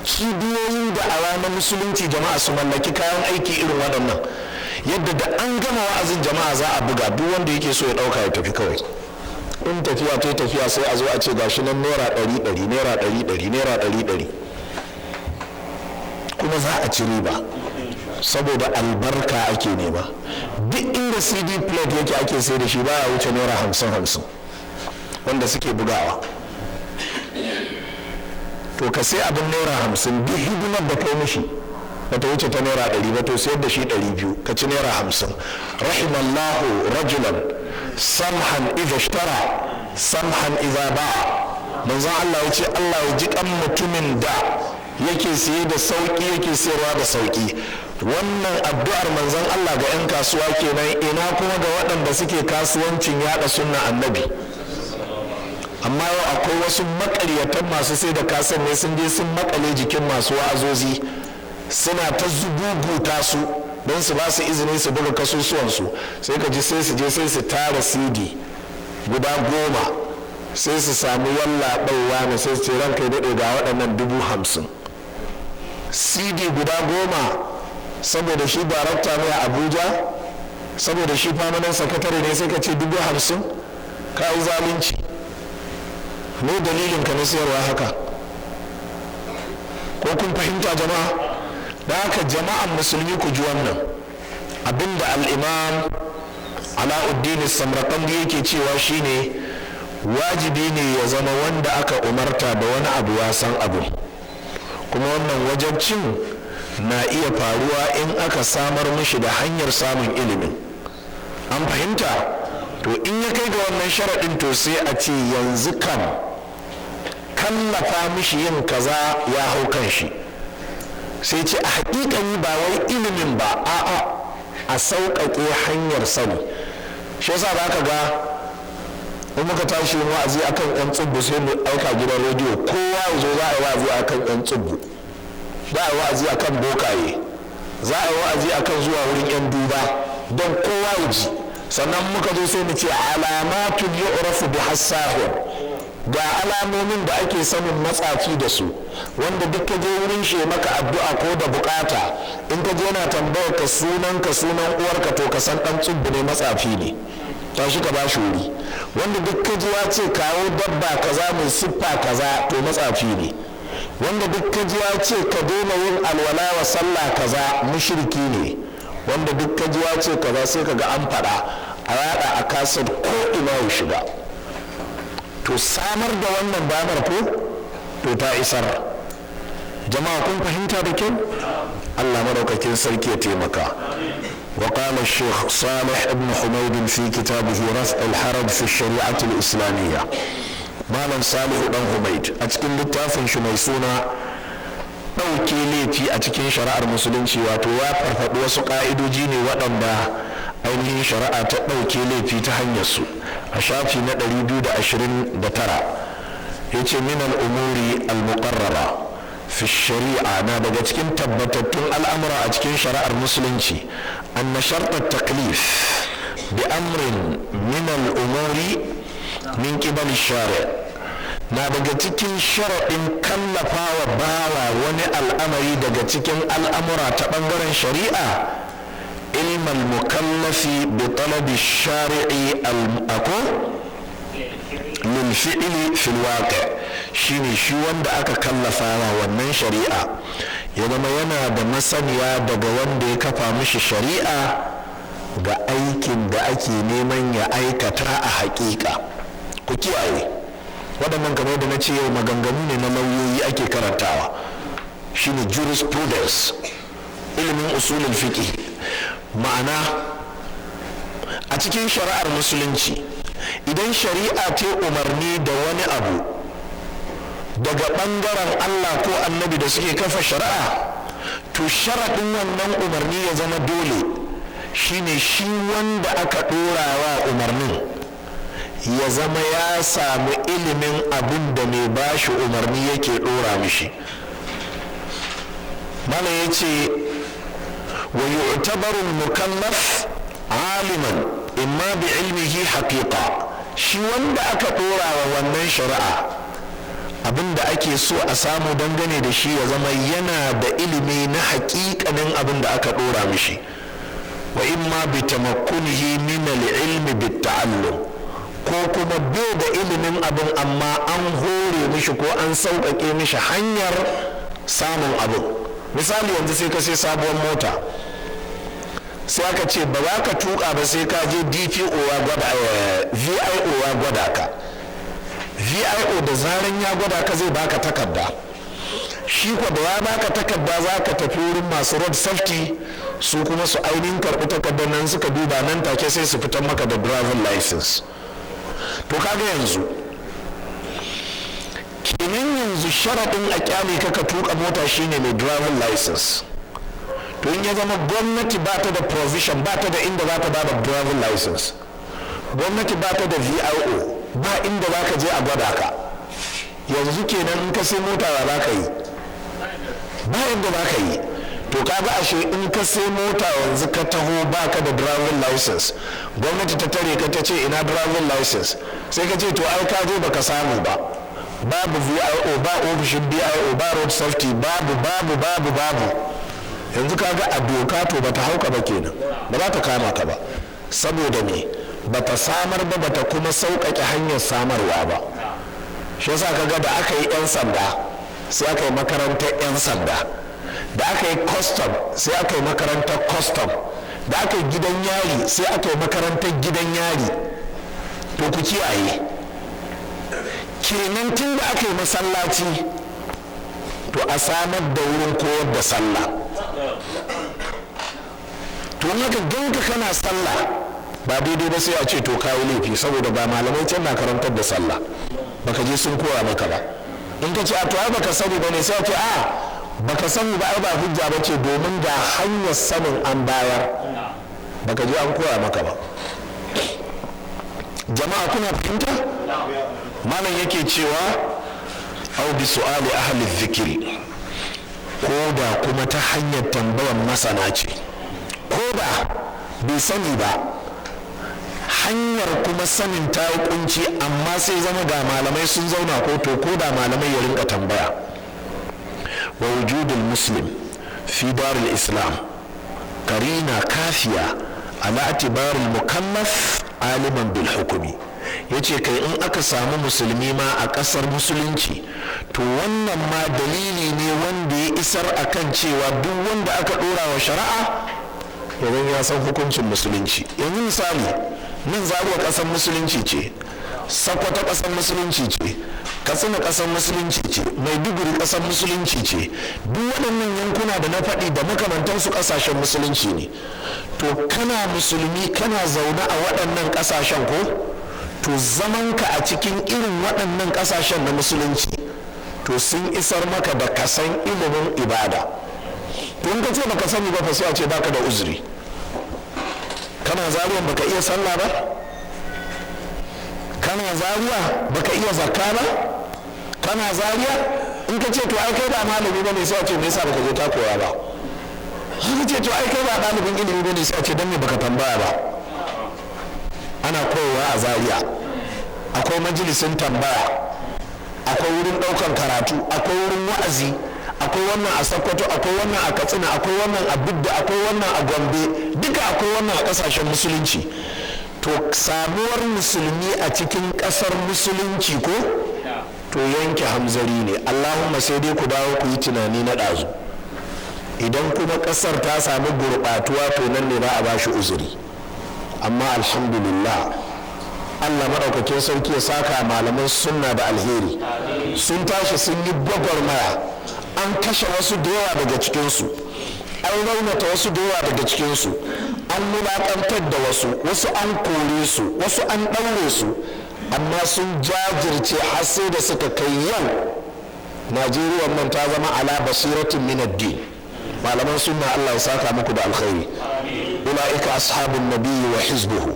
cibiyoyin da'awa na musulunci jama'a su mallaki kayan aiki irin waɗannan, yadda da an gama wa'azin jama'a za a buga, duk wanda yake so ya ɗauka ya tafi kawai. in tafiya ta tafiya sai a zo a ce gashi nan naira 100, naira 100, naira 100, kuma za a ci riba saboda albarka ake nema. duk inda cd plate yake ake sai da shi ba ya wuce naira 50 wanda suke bugawa. to ka sai abin naira 50, duk hidimar da kai mishi bata wuce ta naira 100 ba, to sayar da shi 200 ka ci naira 50. rahimallahu rajulan samhan idha ishtara samhan idha ba'a. manzon Allah ya ce Allah ya ji kan mutumin da yake siye da sauki yake sayarwa da sauki. wannan addu'ar manzon Allah ga 'yan kasuwa kenan, ina kuma ga waɗanda suke kasuwancin yaɗa sunna annabi. amma yau akwai wasu makaryatan masu sai da kasan ne sun je sun makale jikin masu wa'azozi, suna ta zububuta su don su ba su izini su buga kasusuwansu. sai ka ji sai su je sai su tara cd guda 10, sai su samu yallaɓaiwa ne sai su ce ranka ya daɗe ga waɗannan 50,000. cd guda 10 saboda shi darakta ne a Abuja, saboda shi famanan sakatare ne sai ka ce 50,000. ka yi zalunci. ne dalilin ka na sayarwa haka? ko kun fahimta jama'a? da haka jama'an musulmi ku ji wannan abinda al-imam Alauddin Samarqandi yake cewa shine wajibi ne ya zama wanda aka umarta da wani abu ya san abu, kuma wannan wajabcin na iya faruwa in aka samar mishi da hanyar samun ilimin. an fahimta? to in ya kai ga wannan sharaɗin to sai a ce yanzu kan kallafa mishi yin kaza ya hau kan shi. sai ce a hakikani ba wai ilimin ba, a'a a sauƙaƙe hanyar sani. shi yasa za ka ga in muka tashi wa'azi akan yan tsubbu sai mu aika gidan rediyo, kowa ya zo za a yi wa'azi akan yan tsubbu, za a yi wa'azi akan bokaye, za a yi wa'azi akan zuwa wurin yan duba, don kowa ya ji. sannan muka zo sai mu ce alamatun yu'rafu bi hasahun, ga alamomin da ake sanin matsafi da su, wanda duk ka je wurin shi maka addu'a ko da bukata, in ka je yana tambayar ka sunan uwarka to ka san dan tsubbu ne, matsafi ne, tashi ka bashi wuri. Wanda duk ka ji ya ce kawo dabba kaza mai siffa kaza to matsafi ne. Wanda duk ka ji ya ce ka daina yin alwala wa sallah kaza mushriki ne. Wanda duk ka ji ya ce kaza sai ka ga an faɗa a yada a kasar ko ina ya shiga. To samar da wannan damar ko to ta isar. Jama'a kun fahimta da kyau? Allah madaukakin sarki ya taimaka. وقال الشيخ صالح بن حميد في كتابه رفع الحرج في الشريعة الإسلامية. مالا صالح بن حميد أتكن للتافن شميسونا ɗauke laifi a cikin shari'ar musulunci, wato ya farfaɗi wasu ƙa'idoji ne waɗanda ainihin shari'a ta ɗauke laifi ta hanyar su, a shafi na 229 ya ce min al'umuri al-muqarrara fi shari'a, na daga cikin tabbatattun al'amura a cikin shari'ar musulunci أن شرط التكليف بأمر من الأمور من قبل الشارع، na daga cikin sharaɗin kallafa wa bawa wani al'amari daga cikin al'amura ta ɓangaren shari'a, ilmal mukallafi bi talabi shari'i al-ako lil fi'li fil waqi', shine shi wanda aka kallafa wa wannan shari'a ya zama yana da masaniya daga wanda ya kafa mishi shari'a ga aikin da ake neman ya aikata a haƙiƙa. Ku kiyaye waɗannan, kamar da na ce yau maganganu ne na lauyoyi ake karantawa, shine jurisprudence, ilimin usulul fiqh. Ma'ana a cikin shari'ar musulunci idan shari'a ta umarni da wani abu daga ɓangaren Allah ko annabi da suke kafa shari'a, to sharaɗin wannan umarni ya zama dole shine shi wanda aka ɗorawa umarnin ya zama ya samu ilimin abin da mai bashi umarni yake ɗora mishi. Malam ya ce wa yu'tabaru al-mukallaf aliman imma bi ilmihi haqiqa, shi wanda aka ɗorawa wannan shari'a abin da ake so a samu dangane da shi ya zama yana da ilimi na haƙiƙanin abin da aka ɗora mishi, wa imma bi tamakkunihi min al-ilmi bit ta'allum, ko kuma bai da ilimin abin amma an hore mishi ko an sauƙaƙe mishi hanyar samun abin. Misali yanzu sai ka sai sabuwar mota, sai aka ce ba za ka tuƙa ba sai ka je DPO ya gwada, VIO ya gwada ka. VIO da zaran ya gwada ka zai baka takarda, shi ko da ya baka takarda za ka tafi wurin masu road safety, su kuma su ainihin karɓi takardar nan, suka duba nan take sai su fitar maka da driving license. To kaga yanzu kenan yanzu sharaɗin a kyale ka tuka mota shine mai driving license. To in ya zama gwamnati ba ta da provision, ba ta da inda za ta ba da driving license, gwamnati ba ta da VIO, ba inda za ka je a gwada ka, yanzu kenan in ka sai mota za ka yi, ba inda za ka yi. To kaga ashe in ka sai mota yanzu ka taho baka da driving license, gwamnati ta tare ka ta ce ina driving license, sai ka ce to ai ka je baka samu ba, babu VIO, ba ofishin BIO, ba road safety, babu yanzu kaga a doka to bata hauka ba kenan, ba za ta kama ka ba, saboda me bata samar ba, bata kuma sauƙaƙe hanyar samarwa ba. Shi yasa kaga da aka yi 'yan sanda sai aka yi makarantar 'yan sanda, da aka yi custom sai aka yi makarantar custom, da aka yi gidan yari sai aka yi makarantar gidan yari. To ku kiyaye kenan tun da aka yi masallaci to a samar da wurin koyar da sallah. To in aka ganka kana sallah ba daidai ba sai a ce to kawo laifi, saboda ba malamai can na karantar da sallah, baka je sun koya maka ba. In ka ce a to ai baka sani ba ne, sai a ce a baka sani ba, ai ba hujja ba ce, domin ga hanyar sanin an bayar, baka je an koya maka ba. Jama'a kuna fahimta? Malam yake cewa au bi su'ali ahli dhikri, ko da kuma ta hanyar tambayar masana ce, ko da bai sani ba, hanyar kuma sanin ta yi kunci, amma sai zama ga malamai sun zauna ko da malamai ya rinka tambaya. wa wujudul muslim fi darul islam karina kafiya ala atibarul mukallaf aliman bil hukumi. yace kai in aka samu musulmi ma a kasar musulunci to wannan ma dalili ne wanda ya isar akan cewa duk wanda aka dora wa shari'a idan ya san hukuncin musulunci. yanzu misali nan zaruwa kasar musulunci ce, Sokoto kasar musulunci ce, Katsina kasar musulunci ce, Maiduguri kasar musulunci ce, duk waɗannan yankuna da na faɗi da makamantansu ƙasashen musulunci ne. to kana musulmi kana zaune a waɗannan ƙasashen ko to zamanka a cikin irin waɗannan ƙasashen na musulunci to sun isar maka da kasan ilimin ibada. to in ka ce baka sani ba fa sai a ce baka da uzuri. kana zariya baka iya sallah ba, kana zariya baka iya zakka ba, kana zariya in ka ce to ai kai ba malami bane sai a ce me yasa baka je ta koya ba. haka ce to ai kai ba ɗalibin ilimi bane sai a ce dan me baka tambaya ba. ana koyarwa a zariya, akwai majalisin tambaya, akwai wurin ɗaukan karatu, akwai wurin wa'azi, akwai wannan a Sokoto, akwai wannan a Katsina, akwai wannan a Bidda, akwai wannan a Gombe, duka akwai wannan a ƙasashen musulunci. to samuwar musulmi a cikin ƙasar musulunci ko to yanke hamzari ne. Allahumma sai dai ku dawo ku yi tunani na ɗazu. idan kuma ƙasar ta samu gurɓatuwa to nan ne za a ba shi uzuri. amma alhamdulillah Allah maɗaukakin sarki ya saka malaman sunna da alheri, sun tashi sun yi gwagwarmaya, an kashe wasu da yawa daga cikinsu, an raunata wasu da yawa daga cikinsu, an mulaƙantar da wasu an kore su, wasu an ɗaure su, amma sun jajirce har sai da suka kai yau Najeriya nan ta zama ala basiratin min ad-din. malaman sunna Allah ya saka muku da alkhairi. ulaika ashabun nabiyyi wa hizbuhu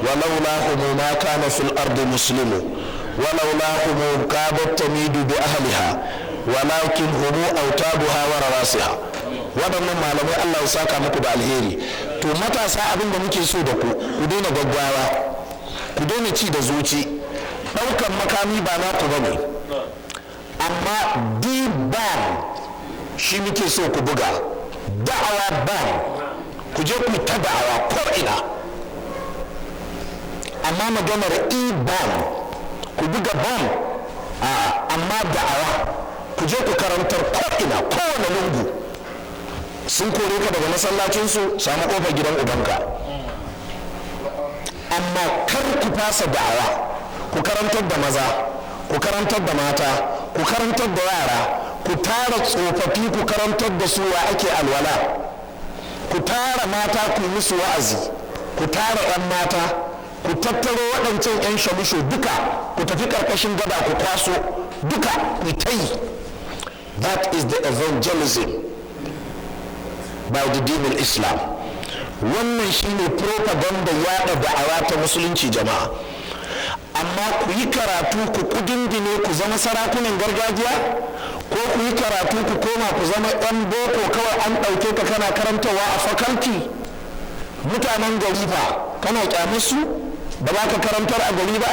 ولولاهم ما كان في الأرض مسلم ولولاهم كادت تميد بأهلها ولكن هم أوتادها ورواسها. waɗannan malamai Allah ya saka muku da alheri. to matasa abin da muke so da ku daina gaggawa, ku daina ci da zuci. ɗaukan makami ba naku bane, amma ban shi muke so ku buga. da'awa ban ku je ku ta da'awa ko ina, amma maganar ban ku buga ban amma da'awa ku je ku karantar ko'ina kowane lungu. sun kore ka daga masallacinsu, samu kofar gidan ubanka, amma kar ku fasa da'awa. ku karantar da maza, ku karantar da mata, ku karantar da yara, ku tara tsofaffi ku karantar da su wa ake alwala, ku tara mata ku musu wa'azi, ku tara 'yan mata, ku tattaro waɗancan 'yan shamisho duka ku tafi ƙarƙashin gada ku kwaso duka ku ta yi. that is the evangelism by the dinin Islam. wannan shine propaganda yaɗa da'awa ta musulunci jama'a. amma ku yi karatu ku kudindine ku zama sarakunan gargajiya, ko ku yi karatu ku koma ku zama 'yan boko kawai an ɗauke ka kana karantawa a faculty. mutanen gari fa kana kyamusu ba za ka karantar a gari ba,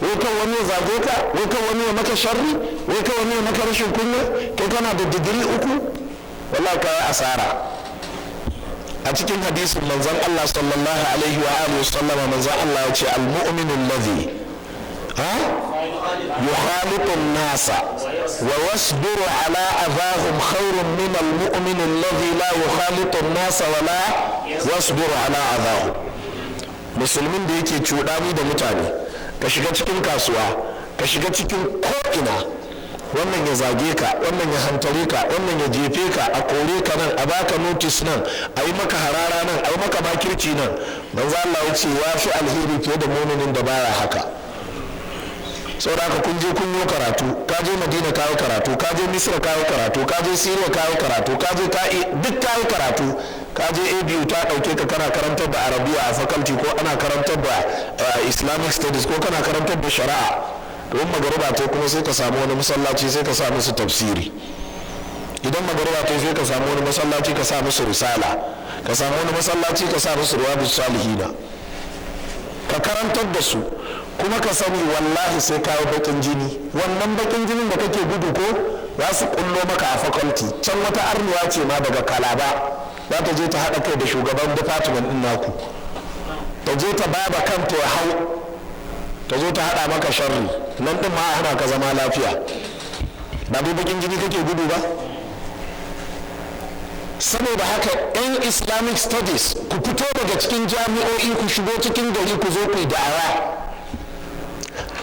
wai kan wani ya zage ka, wai kan wani ya maka sharri, wai kan wani ya maka rashin kunya, kai kana da digiri 3. wallahi ka yi asara. a cikin hadisin manzon Allah sallallahu alaihi wa alihi sallama manzon Allah ya ce al-mu'minu alladhi yukhaliqu an-nasa wa yasbiru ala adahum khairun min al-mu'min alladhi la yukhaliqu an-nasa wa la yasbiru ala adahum. musulmin da yake cuɗani da mutane, ka shiga cikin kasuwa, ka shiga cikin ko'ina, wannan ya zage ka, wannan ya hantare ka, wannan ya jefe ka, a kore ka nan, a baka notice nan, a yi maka harara nan, a yi maka makirci nan. manzo Allah ya ce ya fi alheri fiye da muminin da baya haka. saboda haka kun je kun yi karatu, ka je Madina kawo karatu, ka je Misra kawo karatu, ka je Syria kawo karatu, ka je duk kawo karatu, ka je ABU ta dauke ka kana karantar da Arabiya a faculty, ko ana karantar da Islamic studies, ko kana karantar da shari'a. to in magariba ta kuma sai ka samu wani masallaci sai ka sa musu tafsiri. idan magariba ta sai ka samu wani masallaci ka sa musu risala, ka samu wani masallaci ka sa musu riyadus salihina. ka karantar da su, kuma ka sani wallahi sai kawo bakin jini. Wannan bakin jinin da kake gudu ko za su kullo maka a faculty can. Wata arniya ce ma daga Kalaba za ta je ta haɗa kai da shugaban department ɗin naku, ta je ta baba kanta ya hau, ta zo ta haɗa maka sharri nan ɗin ma hana ka zama lafiya. ba dai bakin jini kake gudu ba? Saboda haka 'yan Islamic studies ku fito daga cikin jami'o'i ku shigo cikin gari ku zo ku yi da'awa.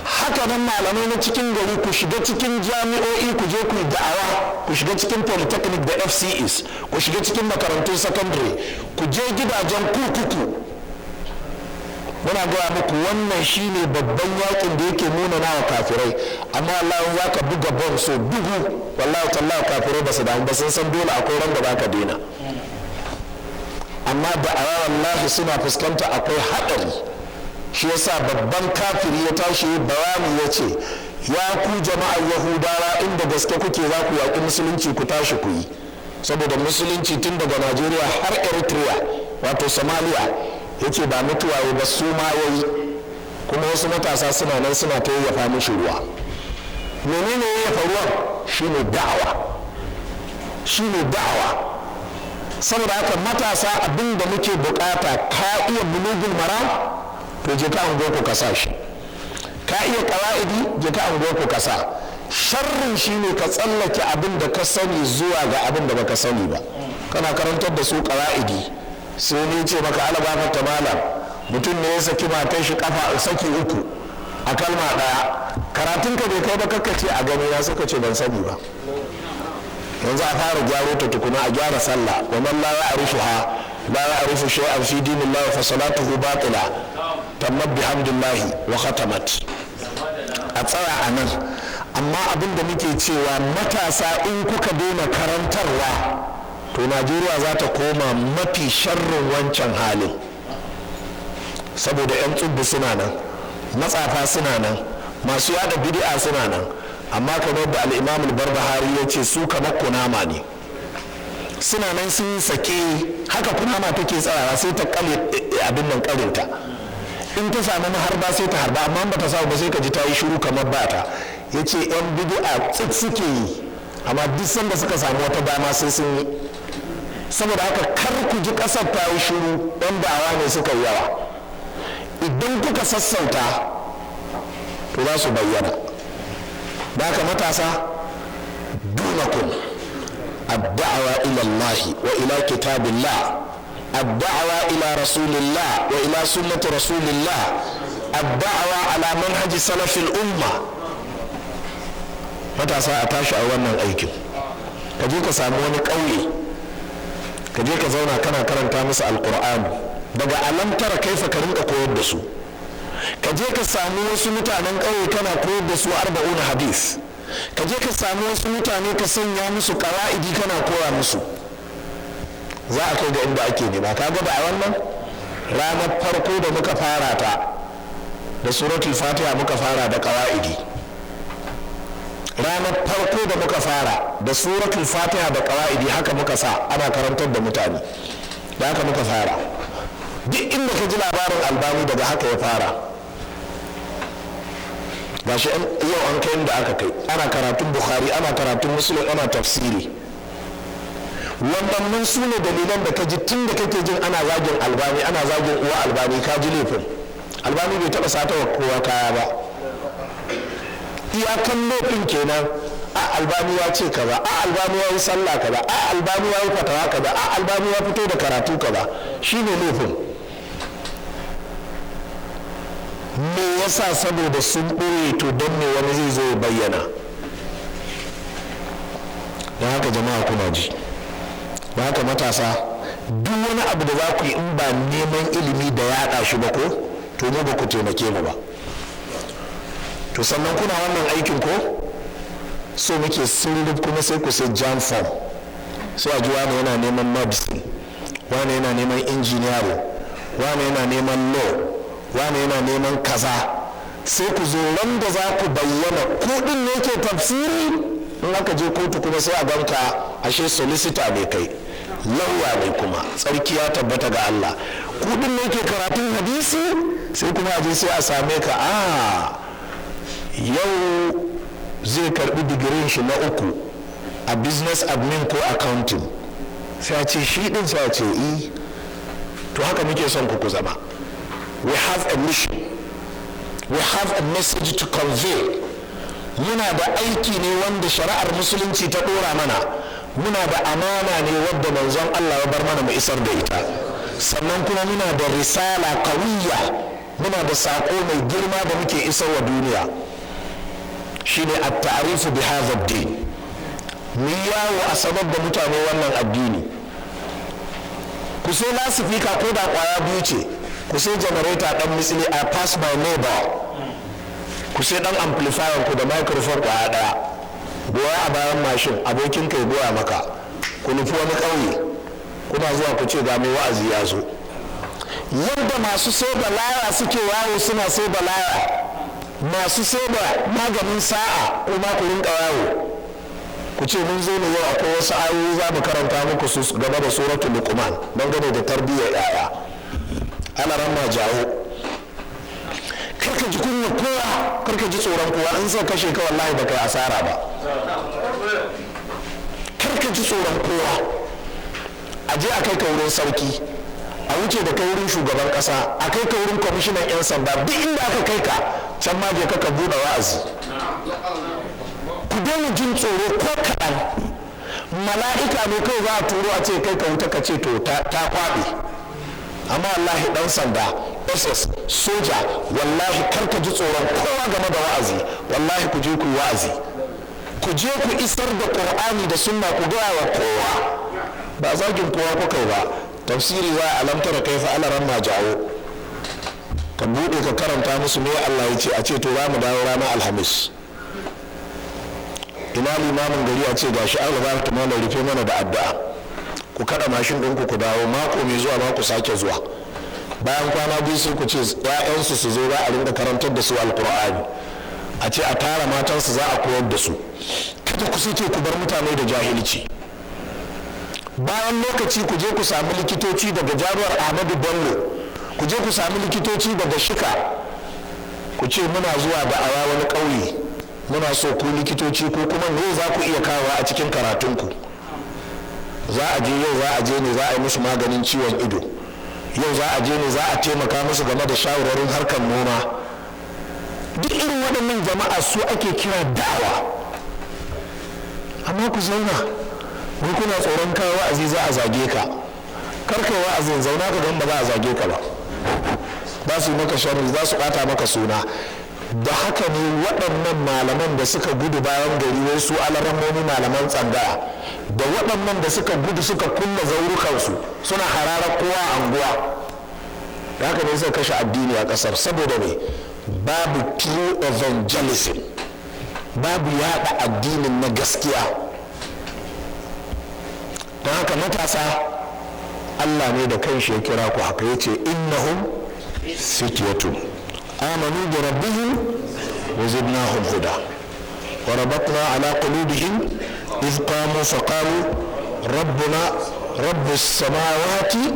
Haka nan malamai na cikin gari ku shiga cikin jami'o'i ku je ku yi da'awa, ku shiga cikin polytechnic da FCEs, ku shiga cikin makarantun secondary, ku je gidajen kurkuku. Muna gaya muku wannan shine babban yakin da yake nuna nawa kafirai, amma wallahi za ka buga bom so dubu, wallahi tallahi kafirai ba su damu ba, sun san dole akwai ran da za ka daina. Amma da'awa wallahi suna fuskanta akwai haɗari. Shi yasa babban kafiri ya tashi bayani ya ce, ya ku jama'ar Yahudawa, inda gaske kuke za ku yaƙi musulunci ku tashi ku yi, saboda musulunci tun daga Najeriya har Eritrea wato Somalia ya ce ba mutuwa ba su ma yayi, kuma wasu matasa suna nan suna ta yayyafa mishi ruwa. Menene yayyafa ruwan? Shine da'awa. Saboda haka matasa abin da muke bukata, ka iya bulugul maram, to je ka ango ku kasa shi. Ka iya qawaidi, je ka ango ku kasa. Sharrin shine ka tsallake abin da ka sani zuwa ga abin da baka sani ba. Kana karantar da su qawaidi, sai ne ce maka alaba ta malam, mutum ne ya saki matan shi kafa saki 3 a kalma daya. Karatun ka bai kai ba, kakkace a gani ya suka ce ban sani ba. Yanzu a fara gyaro ta tukuna, a gyara sallah. wa man la ya'rifuha la ya'rifu shay'an fi dinillahi fa salatuhu batila tammat bihamdillahi wa khatamat. A tsaya a nan. Amma abin da muke cewa matasa, in kuka daina karantarwa, to Najeriya za ta koma mafi sharrin wancan halin. Saboda 'yan tsubbu suna nan, matsafa suna nan, masu yada bid'a suna nan. Amma kamar da al-Imam al-Barbahari ya ce, su kamar kunama ne, suna nan sun sake. Haka kunama take tsayawa sai ta kale abin nan karinta, in ta samu harba sai ta harba, amma ba ta samu ba sai ka ji ta yi shiru kamar bata. Ya ce 'yan bid'a tsit suke yi, amma duk sanda suka samu wata dama sai sun yi. Saboda haka kar ku ji kasar ta yi shiru, ɗan da'awa ne suka yi yawa. Idan kuka sassauta to za su bayyana. Da haka matasa, dunakum ad-da'wa ila Allah wa ila kitabillah, ad-da'wa ila rasulillah wa ila sunnati rasulillah, ad-da'wa ala manhaji salafil umma. Matasa a tashi a wannan aikin. Ka je ka samu wani ƙauye, ka je ka zauna kana karanta musu alkur'ani daga alamtara kaifa ka rinka koyar da su. Ka je ka samu wasu mutanen ƙauye kana koyar da su 40 hadis. Ka je ka samu wasu mutane ka sanya musu qawaidi kana koya musu. Za a kai ga inda ake nema. Ka ga a wannan ranar farko da muka fara ta da suratul fatiha, muka fara da qawaidi. Ranar farko da muka fara da suratul fatiha da qawaidi, haka muka sa ana karantar da mutane. Da haka muka fara. Duk inda ka ji labarin Albani daga haka ya fara. Gashi yau an kai inda aka kai, ana karatun Bukhari, ana karatun Muslim, ana tafsiri. Wannan su ne dalilan da ka ji tun da kake jin ana zagin Albani, ana zagin uwa Albani, ka ji laifin. Albani bai taɓa sata wa kowa kaya ba. Iyakan laifin kenan. A Albani ya ce kaza, a Albani ya yi sallah kaza, a Albani ya yi fatawa kaza, a Albani ya fito da karatu kaza. Shi ne laifin. Me yasa? Saboda sun ɓoye, to don me wani zai zo ya bayyana. Don haka jama'a kuna ji, don haka matasa, duk wani abu da za ku yi in ba neman ilimi da yaɗa shi ba ko, to mu ba ku taimake mu ba. To sannan kuna wannan aikin ko, so muke sirrif kuma sai ku sai jam form, sai a ji wani yana neman medicine, wani yana neman engineering, wani yana neman law, wani yana neman kaza. Sai ku zo ran da za ku bayyana kuɗin ne ke tafsiri, in aka je kotu kuma sai a ganka ashe solicitor ne kai, lauya ne kuma. Tsarki ya tabbata ga Allah. kudin ne ke karatun hadisi sai kuma a je sai a same ka yau zai karbi digirin shi na 3 a business admin ko accounting sai a ce shi din sai a ce to haka muke son ku zama. We have a mission, we have a message to convey. Muna da aiki ne wanda shari'ar musulunci ta dora mana, muna da amana ne wadda manzon Allah ya bar mana mu isar da ita, sannan kuma muna da risala qawiyya, muna da sako mai girma da muke isar wa duniya, shine at-ta'rifu bi hadha ad-din. Mu yawo a sanar da mutane wannan addini. Ku sai lasifika ko da kwaya biyu ce, ku sai generator dan misali a pass my neighbor, ku sai dan amplifier ku da microphone kwaya daya, goya a bayan mashin abokin kai goya maka, ku nufi wani ƙauye kuna zuwa ku ce ga mai wa'azi ya zo. Yadda masu sai da laya suke yawo suna sai da laya, masu sai da maganin sa'a kuma ku rinka yawo ku ce mun zo ne yau akwai wasu ayoyi za mu karanta muku su gaba da suratul luqman dangane da tarbiyyar yaya. Ana ramma jawo, karka ji kunya kowa, karka ji tsoron kowa, in sai kashe ka wallahi baka yi asara ba. Karka ji tsoron kowa, a je a kai ka wurin sarki, a wuce da kai wurin shugaban kasa, a kai ka wurin kwamishinan 'yan sanda, duk inda aka kai ka can ma je ka buɗe wa'azi. Ku daina jin tsoro ko kaɗan. Mala'ika ne kai za a turo a ce kai ka wuta ka ce to ta kwaɓe. Amma wallahi ɗan sanda, ss, soja, wallahi karka ji tsoron kowa game da wa'azi. Wallahi ku je ku wa'azi, ku je ku isar da Qur'ani da sunna, ku gaya wa kowa, ba zagin kowa ku kai ba. Tafsiri za a alamtara kai fa alaran ma jawo, ka buɗe ka karanta musu me Allah ya ce, a ce to za mu dawo ranar Alhamis. Ina limamin gari a ce gashi an riga ta mana rufe mana da addu'a, ku kada mashin ɗinku ku dawo, mako mai zuwa ma ku sake zuwa. Bayan kwana biyu sai ku ce ƴaƴansu su zo za a rinka karantar da su alkur'ani, a ce a tara matansu za a koyar da su. Kada ku sake ku bar mutane da jahilci. Bayan lokaci ku je ku sami likitoci daga jami'ar Ahmadu Bello, ku je ku sami likitoci daga Shika, ku ce muna zuwa da awa wani ƙauye, muna so ku likitoci ko kuma me za ku iya kawo a cikin karatunku. Za a je yau, za a je ne za a yi musu maganin ciwon ido, yau za a je ne za a taimaka musu game da shawarwarin harkar noma. Duk irin waɗannan jama'a su ake kira da'awa. Amma ku zauna wai kuna tsoron kawo wa'azi za a zage ka. Karka wa'azin, zauna ka gan ba za a zage ka ba, za su yi maka sharri, za su ɓata maka suna. Da haka ne waɗannan malaman da suka gudu bayan gari wai su alarammomi malaman tsangaya, da waɗannan da suka gudu suka kunna zaurukansu suna hararar kowa a anguwa, da haka ne suka kashe addini a ƙasar. Saboda ne babu true evangelism, babu yaɗa addinin na gaskiya. don haka matasa Allah ne da kanshi ya kira ku haka, yace innahum fityatun amanu bi rabbihim wa zidnahum huda wa rabatna ala qulubihim idh qamu faqalu rabbuna rabbus samawati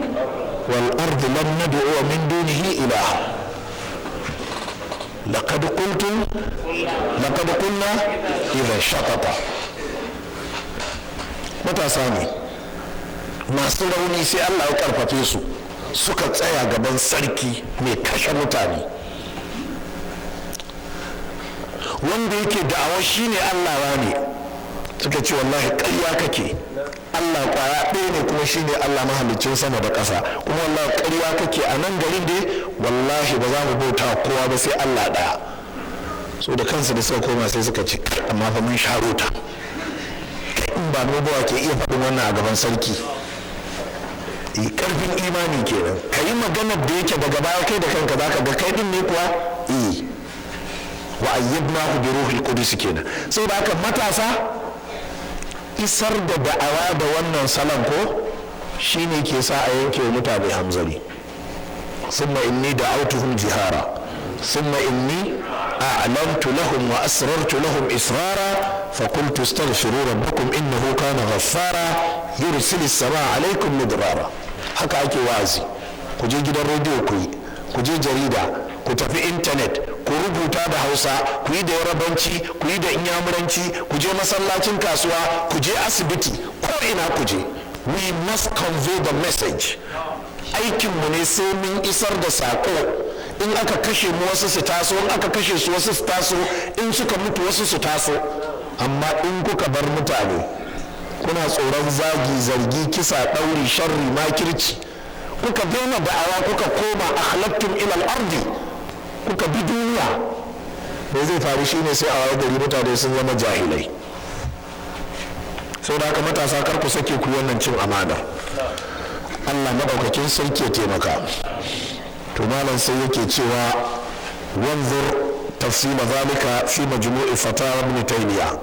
wal ardi lan nad'u min dunihi ilaha laqad qulna idha shatata. matasa ne masu rauni sai Allah ya karfafe su suka tsaya gaban sarki mai kashe mutane wanda yake da'awar shi ne Allah ne, suka ce wallahi ƙarya kake, Allah ƙwaya ɗaya ne kuma shi ne Allah mahalicin sama da ƙasa, kuma wallahi ƙarya kake a nan garin dai wallahi ba za mu bauta kowa ba sai Allah ɗaya. So da kansu da suka koma sai suka ce amma fa mun sha rota, in ba mu ba ke iya faɗin wannan a gaban sarki. Karfin imani kenan, ka yi maganar da yake daga baya kai da kanka za ka ga kai din ne kuwa wa ayyadnahu bi ruhil qudus kenan. Sai da haka matasa isar da da'awa da wannan salon ko shine ke sa a yanke mutane hamzari. summa inni da'awtuhum jihara summa inni a'lantu lahum wa asrartu lahum israra فقلت استغفروا ربكم إنه كان غفارا يرسل السماء عليكم مدرارا. haka ake wa'azi ku je gidan rediyo ku yi, ku je jarida, ku tafi intanet, ku rubuta da hausa, ku yi da yarabanci, ku yi da inyamuranci, ku je masallacin kasuwa, ku je asibiti, ko ina ku je. We must convey the message. Aikinmu ne sai mun isar da sako. In aka kashe mu wasu su taso, in aka kashe su wasu su taso, in suka mutu wasu su taso. Amma in kuka bar mutane kuna tsoron zagi, zargi, kisa, ɗauri, sharri, makirci, kuka daina da'awa, kuka koma akhlaqtum ila al-ardi, kuka bi duniya, me zai faru shine sai a waye gari mutane sun zama jahilai. Sau da haka matasa kar ku sake ku wannan cin amana. Allah madaukakin sarki ya taimaka. To malam sai yake cewa wanzur tafsila zalika fi majmu'i fatawa ibn taymiya.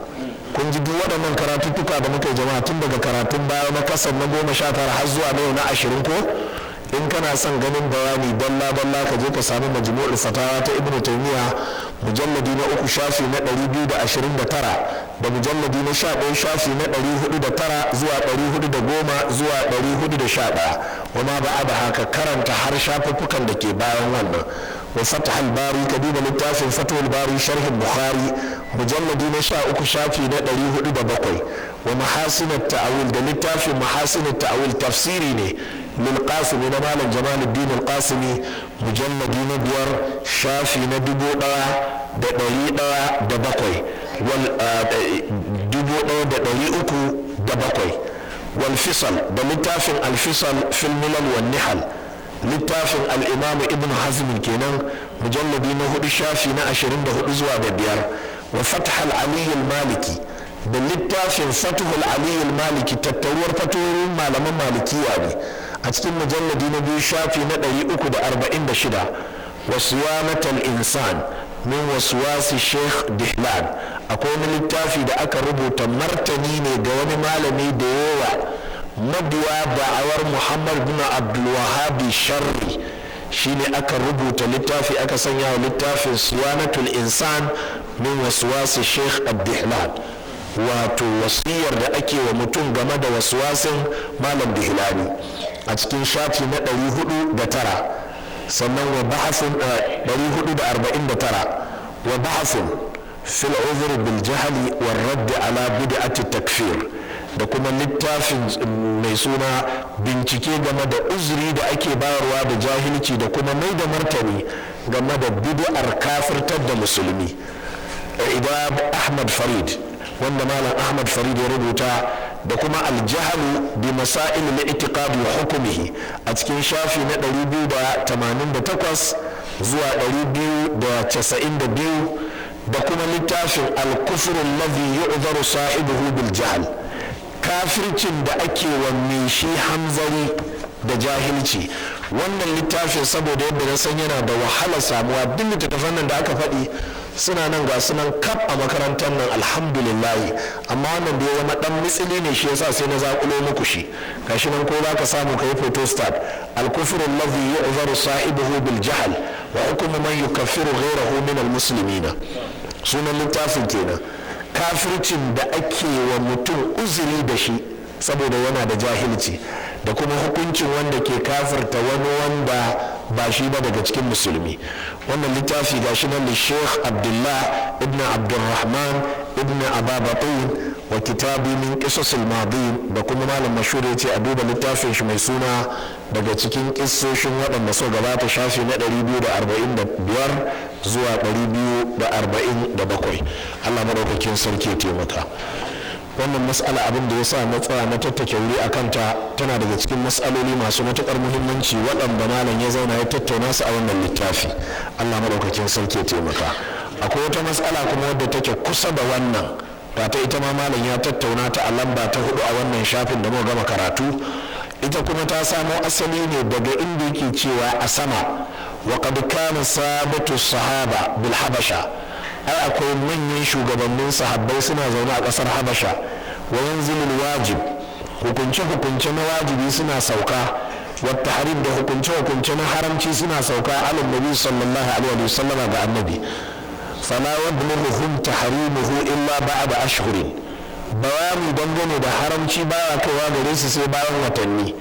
Kun ji duk waɗannan karatuttuka da muka yi jama'a tun daga karatun baya na kasar na 19 har zuwa na yau na 20 ko? In kana son ganin bayani dalla ka je ka sami majmu'ul fatawa ta ibn taymiya mujalladi na 3 shafi na 229 da mujalladi na 11 shafi na 409 zuwa 410 zuwa 411 wama ba'ada haka karanta har shafuffukan da ke bayan wannan. wa fathul bari ka duba littafin fathul bari sharhin bukhari mujalladi na 13 shafi na 407 wa mahasin at-ta'wil da littafin mahasin at-ta'wil tafsiri ne للقاسمي نمال جمال الدين القاسمي مجلد نبير شافي ندبو da ɗari ɗaya da bakwai dubu ɗaya da ɗari uku da bakwai wal fisal da littafin alfisal fil milal wan nihal littafin al'imamu ibn hazm kenan mujalladi na 4 shafi na 24 zuwa da 5 wa fath al-ali al-maliki da littafin fath al-ali al-maliki tattaruwar fatoyin malaman malikiya ne a cikin mujalladi na 2 shafi na 346 wa siwanatul insan min waswasi sheikh dihlan akwai wani littafi da aka rubuta martani ne ga wani malami da yawa mabiya da'awar muhammad bin abdulwahabi sharri shine aka rubuta littafi aka sanya wa littafin siwanatul insan min waswasi sheikh dihlan wato wasiyar da ake wa mutum game da waswasin malam dihlani a cikin shafi na 409 sannan wa bahasun 449 wa bahasun fil uzur bil jahli war radd ala bid'ati takfir da kuma littafin mai suna bincike game da uzuri da ake bayarwa da jahilci da kuma mai da martani game da bid'ar kafirtar da musulmi idan ahmad farid wanda malam ahmad farid ya rubuta da kuma aljahalu bi masail al-i'tiqad wa hukmihi a cikin shafi na 288 zuwa 292 da kuma littafin al-kufr alladhi yu'dharu sahibihi bil jahl kafircin da ake wa mai shi hamzari da jahilci wannan littafin saboda yadda na san yana da wahala samuwa duk littattafan nan da aka faɗi suna nan ga sunan kaf a makarantar nan alhamdulillah amma wannan da ya zama dan mitsili ne shi yasa sai na zakulo muku shi gashi nan ko za ka samu kai photostat al-kufru alladhi yu'zaru sahibihi bil jahl wa hukmu man yukaffiru ghayrahu min al-muslimin sunan littafin kenan kafircin da ake wa mutum uzuri da shi saboda yana da jahilci da kuma hukuncin wanda ke kafirta wani wanda ba shi ba daga cikin musulmi wannan littafi ga shi nan da sheikh abdullah ibn abdurrahman ibn ababatin wa kitabi min qisas al-madin da kuma malam mashhur yace a duba littafin shi mai suna daga cikin kissoshin waɗanda so gabata shafi na 245 zuwa 247 Allah madaukakin sarki ya taimaka wannan mas'ala abin da ya sa na tsaya na tattake wuri a kanta tana daga cikin mas'aloli masu matuƙar muhimmanci waɗanda malam ya zauna ya tattauna su a wannan littafi Allah maɗaukakin sarki ya taimaka akwai wata mas'ala kuma wadda take kusa da wannan ba ta ita ma malam ya tattauna ta a lamba ta 4 a wannan shafin da muka gama karatu ita kuma ta samo asali ne daga inda yake cewa a sama wa qad kana sabatu sahaba bil habasha ai akwai manyan shugabannin sahabbai suna zaune a ƙasar habasha wa yanzilul wajib hukunce na wajibi suna sauka wata harim da hukunce na haramci suna sauka ala nabi sallallahu alaihi wa sallama ga annabi fala yablughum tahrimuhu illa ba'da ashhurin bayani dangane da haramci baya kaiwa gare su sai bayan watanni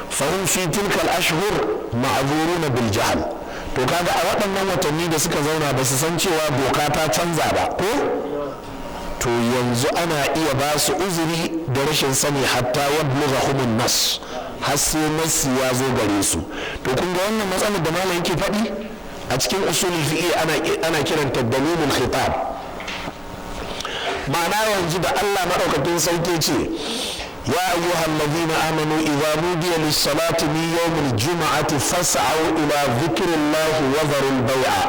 fa hum fi tilka al ashhur ma'zuruna bil jahl. To kaga a waɗannan watanni da suka zauna ba su san cewa doka ta canza ba ko to yanzu ana iya ba su uzuri da rashin sani hatta yablughahumun nas har sai nasi ya zo gare su. To kun ga wannan matsalar da malam yake faɗi a cikin usulul fiqh ana kiranta dalilul khitab. ma'ana yanzu da Allah madaukakin sarki ce ya ayyuhal ladina amanu idza nudiya lis-salati min yawmil jum'ati fas'au ila dhikrillahi wa dharul bai'a.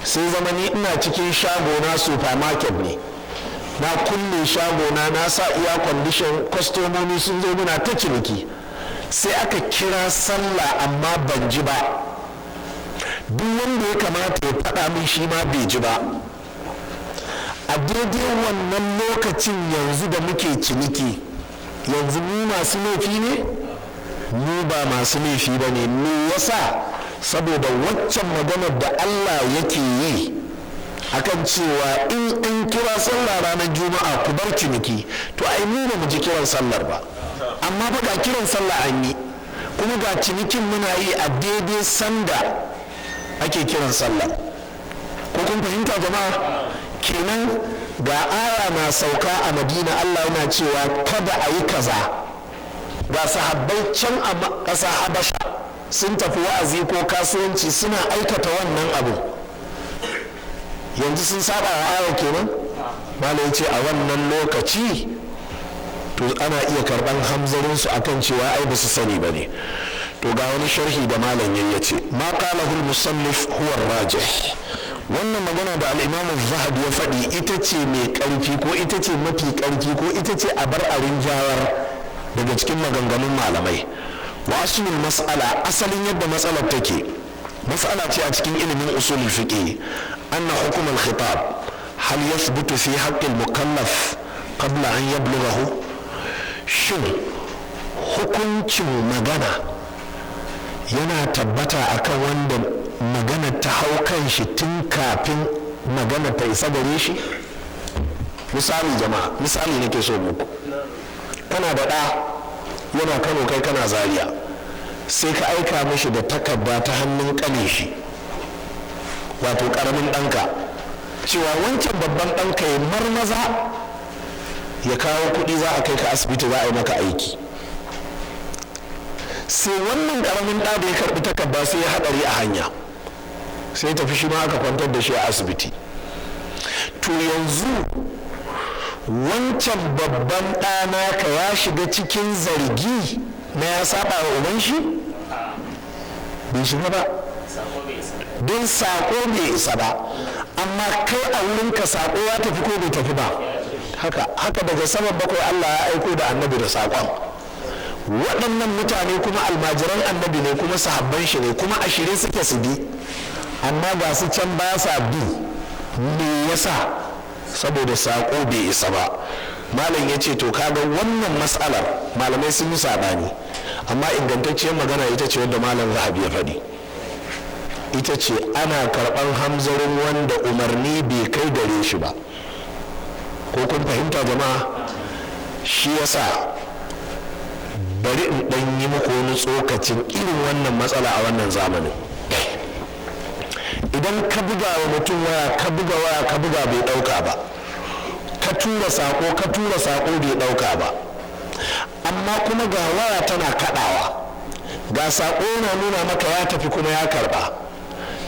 sai zamani ina cikin shagona supermarket ne na kulle shagona na sa iya condition kwastomomi sun zo muna ta ciniki sai aka kira sallah amma ban ji ba duk wanda ya kamata ya faɗa min shi ma bai ji ba a daidai wannan lokacin yanzu da muke ciniki yanzu mu masu laifi ne mu ba masu laifi ba ne me yasa saboda waccan maganar da Allah yake yi akan cewa in an kira sallah ranar juma'a ku bar ciniki to ai mu ba mu ji kiran sallar ba amma ba ga kiran sallah an yi kuma ga cinikin muna yi a daidai sanda ake kiran sallah ko kun fahimta jama'a kenan ga aya na sauka a Madina Allah yana cewa kada a yi kaza ga sahabbai can a ƙasa Habasha sun tafi wa'azi ko kasuwanci suna aikata wannan abu yanzu sun saba wa aya kenan malai ce a wannan lokaci to ana iya karban hamzarin su akan cewa ai ba su sani bane to ga wani sharhi da malam yace ma qalahu al-musannif huwa ar-rajih. wannan magana da al-imam az-zahabi ya faɗi ita ce mai ƙarfi ko ita ce mafi ƙarfi ko ita ce a bar a rinjawar daga cikin maganganun malamai. wa aslul mas'ala asalin yadda matsalar take mas'ala ce a cikin ilimin usulul fiqh anna hukm al-khitab hal yathbutu fi haqq al-mukallaf qabla an yablughahu. shin hukuncin magana yana tabbata akan wanda magana ta hau kan shi tun kafin magana ta isa gare shi? misali jama'a, misali nake so muku. kana da ɗa yana Kano kai kana Zaria sai ka aika mishi da takarda ta hannun ƙane shi wato ƙaramin ɗanka cewa wancan babban ɗanka ya marmaza ya kawo kuɗi za a kai ka asibiti za a yi maka aiki. sai wannan ƙaramin ɗa da ya karɓi takarda sai ya haɗari a hanya sai tafi shi ma aka kwantar da shi a asibiti. to yanzu wancan babban ɗana ka ya shiga cikin zargi na ya saba wa uban shi? bai shiga ba don saƙo bai isa ba amma kai a wurinka saƙo ya tafi ko bai tafi ba haka daga saman bakwai Allah ya aiko da annabi da saƙon. waɗannan mutane kuma almajiran annabi ne kuma sahabban shi ne kuma a shirye suke su bi amma ga su can ba sa bi me yasa saboda saƙo bai isa ba. malam ya ce to kaga wannan matsalar malamai sun yi saɓani amma ingantacciyar magana ita ce wadda malam zahabi ya faɗi ita ce ana karɓar hamzarin wanda umarni bai kai gare shi ba. ko kun fahimta jama'a? shi yasa bari in ɗan yi muku wani tsokacin irin wannan matsala a wannan zamanin. idan ka buga wa mutum waya ka buga bai ɗauka ba ka tura sako bai ɗauka ba amma kuma ga waya tana kaɗawa ga sako yana nuna maka ya tafi kuma ya karɓa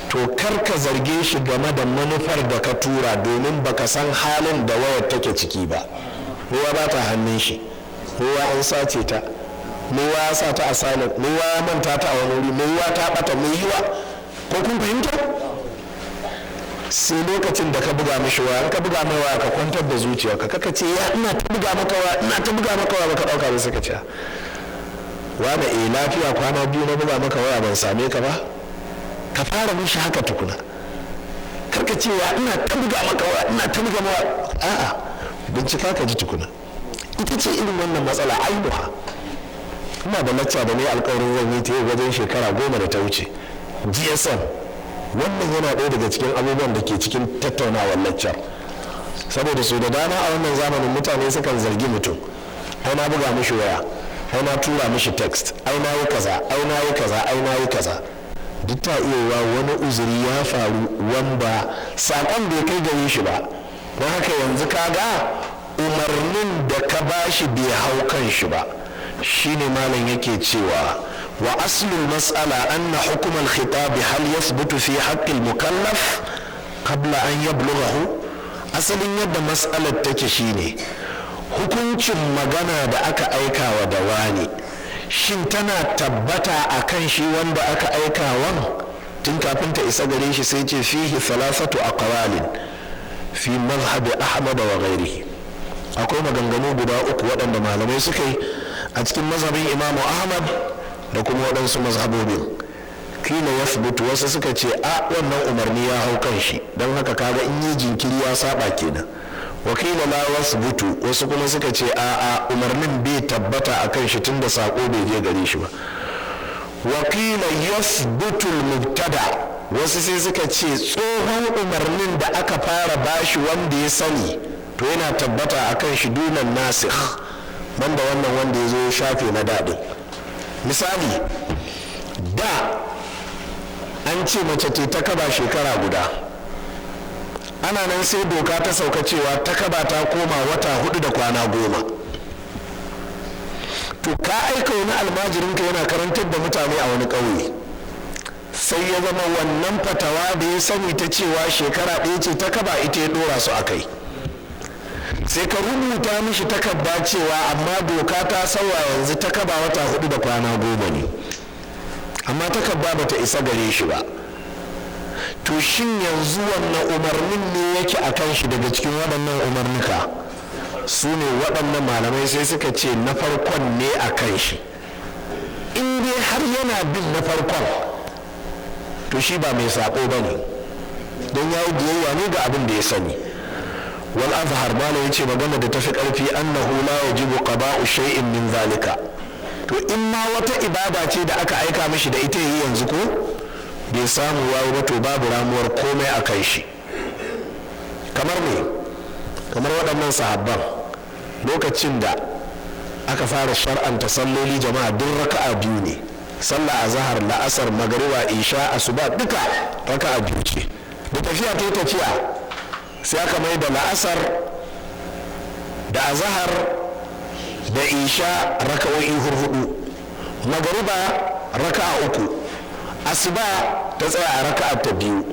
to kar ka zarge shi game da manufar da ka tura domin baka san halin da wayar take ciki ba. ruwa ba ta hannun shi, ruwa an sace ta, ruwa ya sa ta a silent, ruwa ya manta ta a wani wuri, ruwa ta bata mai yiwa. ko kun fahimta? sai lokacin da ka buga mishi waya, ka buga mai waya ka kwantar da zuciyarka, kaka ce ya ina ta buga maka waya baka dauka ba, suka ce wani lafiya kwana biyu na buga maka waya ban same ka ba. ka fara mishi haka tukuna, karka ce ya ina ta buga maka waya, ina ta buga maka, a'a bincika ka ji tukuna. ita ce irin wannan matsala aibuha. ina da lacca da ne alƙawarin zan yi ta yau wajen shekara 10 da ta wuce, GSM. wannan yana ɗaya daga cikin abubuwan da ke cikin tattaunawar laccar, saboda su da dama a wannan zamanin mutane sukan zargi mutum, ai na buga mishi waya ai na tura mishi text, ai na yi kaza, ai na yi kaza, ai na yi kaza. Duk ta iya wani uzuri ya faru wanda saƙon bai kai gare shi ba, don haka yanzu kaga umarnin da ka bashi bai hau kan shi ba. shine malam yake cewa wa aslul mas'ala anna hukm al-khitab hal yathbutu fi haqq al-mukallaf qabla an yablughahu. asalin yadda mas'alar take shine hukuncin magana da aka aika wa da wani shin tana tabbata akan shi wanda aka aika wan tun kafin ta isa gare shi. sai ce fihi thalathatu aqwalin fi madhhab ahmad wa ghairihi. akwai maganganu guda uku waɗanda malamai suka yi a cikin mazhabin imamu ahmad da kuma waɗansu mazhabobin. kila yathbutu, wasu suka ce a wannan umarni ya hau kan shi, don haka kaga in yi jinkiri ya saba kenan. wakila la yathbutu, wasu kuma suka ce a umarnin bai tabbata a kan shi tunda sako bai je gare shi ba. wakila yathbutu al-mubtada, wasu sai suka ce tsohon umarnin da aka fara bashi wanda ya sani to yana tabbata a kan shi dunan nasikh, banda wannan wanda ya zo ya shafe na daɗin. misali, da an ce mace ce ta kaba shekara guda, ana nan sai doka ta sauka cewa ta kaba ta koma wata 4 da kwana 10. to ka aika wani almajirinka yana karantar da mutane a wani ƙauye, sai ya zama wannan fatawa da ya sani ta cewa shekara ɗaya ce ta kaba ita ya ɗora su a kai. sai ka rubuta mishi takarda cewa amma doka ta sauya yanzu ta kaba wata 4 da kwana 10 ne, amma takarda bata isa gare shi ba. to shin yanzu wannan umarnin ne yake a kan shi daga cikin waɗannan umarnuka? su ne waɗannan malamai sai suka ce na farkon ne a kan shi. in dai har yana bin na farkon to shi ba mai saƙo ba ne, don ya yi biyayya ne ga abin da ya sani. wal azhar malam yace magana da tafi karfi annahu la yajibu qada'u shay'in min zalika. to in ma wata ibada ce da aka aika mishi da ita yi yanzu ko bai samu yayi ba to babu ramuwar komai a kai shi. kamar me? kamar waɗannan sahabban lokacin da aka fara shar'anta salloli jama'a duk raka'a biyu ne, sallah azhar la'asar magriba isha asuba duka raka'a biyu ce. da tafiya ta tafiya sai aka mai da la'asar da azahar da isha raka'o'i hurhudu, magariba raka'a 3, asuba ta tsaya a raka'a ta 2.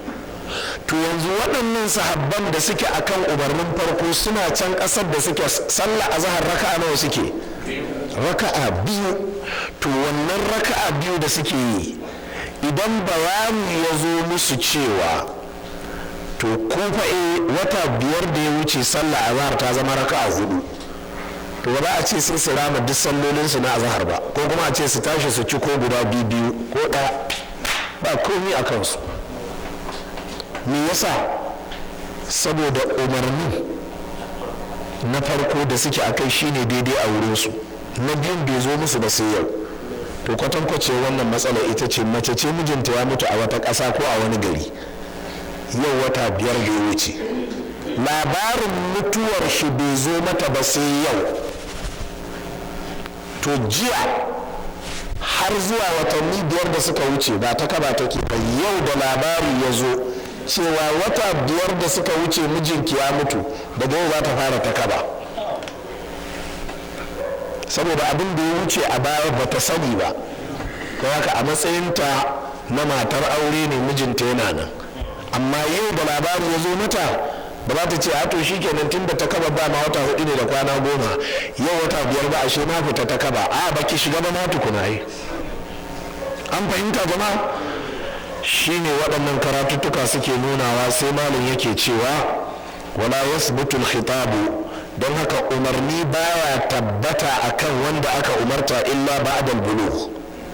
to yanzu waɗannan sahabban da suke akan umarnin farko suna can ƙasar da suke sallah azahar raka'a nawa suke? raka'a 2. to wannan raka'a 2 da suke yi idan bayani ya zo musu cewa to ko wata 5 da ya wuce sallah azhar ta zama raka'a 4, to ba za a ce sai su rama duk sallolin su na azhar ba, ko kuma a ce su tashi su ci ko guda biyu ko ɗaya, ba komi a kansu. me yasa? saboda umarni na farko da suke akai shine daidai a wurin su, na biyun bai zo musu ba sai yau. to kwatankwace wannan matsala ita ce mace ce mijinta ya mutu a wata ƙasa ko a wani gari yau wata 5 da ya wuce, labarin mutuwar shi bai zo mata ba sai yau. to jiya har zuwa watanni 5 da suka wuce ba ta kaba take ba, yau da labari ya zo cewa wata 5 da suka wuce mijinki ya mutu, daga yau za ta fara ta kaba, saboda abin da ya wuce a baya ba ta sani ba. don haka a matsayinta na matar aure ne mijinta yana nan, amma yau da labari ya zo mata ba za ta ce a to shi kenan tun da ta kaba ba ma wata 4 ne da kwana 10, yau wata 5 ba ashe na fita ta kaba, a baki shiga ba ma tukuna yi. an fahimta jama'a? shine waɗannan karatuttuka suke nunawa. sai malam yake cewa wala yasbutu al-khitabu, don haka umarni baya tabbata akan wanda aka umarta illa ba'da al-bulugh,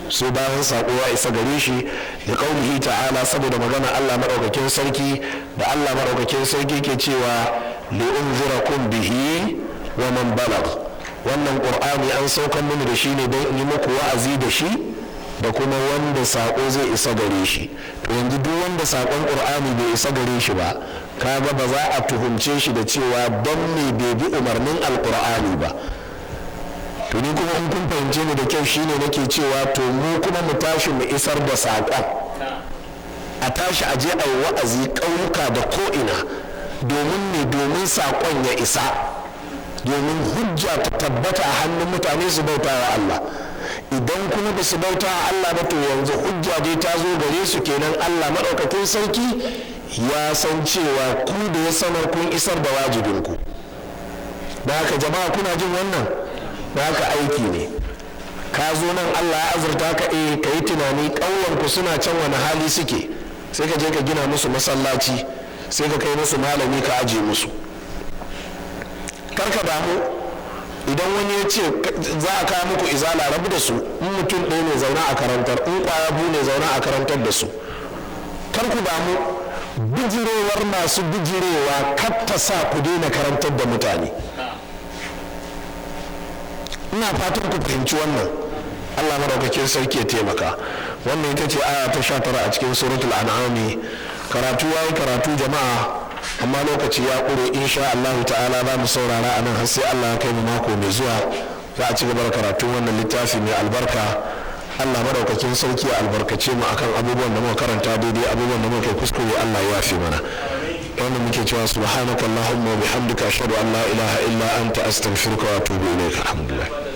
sai bayan sako ya isa gare shi, da kaulihi ta'ala, saboda magana Allah madaukakin sarki da Allah madaukakin sarki ke cewa li unzirakum bihi wa man balagh. wannan qur'ani an saukan mini da shi ne don in yi muku wa'azi da shi da kuma wanda sako zai isa gare shi. to yanzu duk wanda sakon qur'ani bai isa gare shi ba, kaga ba za a tuhumce shi da cewa don me bai bi umarnin alqur'ani ba. to ni kuma in kun fahimce ni da kyau shine nake cewa to mu kuma mu tashi mu isar da saƙon, a tashi a je a yi wa'azi ƙauyuka da ko'ina domin saƙon ya isa, domin hujja ta tabbata a hannun mutane su bauta wa Allah. Idan kuma ba su bauta wa Allah ba to yanzu hujja dai ta zo gare su kenan. Allah maɗaukakin sarki ya san cewa ku da ya sanar kun isar da wajibinku. Da haka jama'a kuna jin wannan, da haka aiki ne. Ka zo nan Allah ya azurta ka ka yi tunani ƙauyenku suna can wani hali suke, sai ka je ka gina musu masallaci, sai ka kai musu malami ka aje musu. Karka damu idan wani ya ce za a kawo muku izala, rabu da su. In mutum ɗaya ne zauna a karantar, in ƙwaya biyu ne zauna a karantar da su. Kar ku damu, bijirewar masu bijirewa kar ta sa ku daina karantar da mutane. Ina fatan ku fahimci wannan. Allah madaukakin sarki ya taimaka. Wannan ita ce aya ta 19 a cikin suratul an'am. Karatu yayi karatu jama'a, amma lokaci ya ƙure. Insha Allah ta'ala za mu saurara a nan har sai Allah ya kai mu mako mai zuwa, za a ci gaba da karatun wannan littafi mai albarka. Allah madaukakin sarki ya albarkace mu akan abubuwan da muka karanta daidai, abubuwan da muka kuskure Allah ya yafe mana. wannan muke cewa subhanakallahumma wa bihamdika ashhadu an la ilaha illa anta astaghfiruka wa atubu ilayk. Alhamdulillah.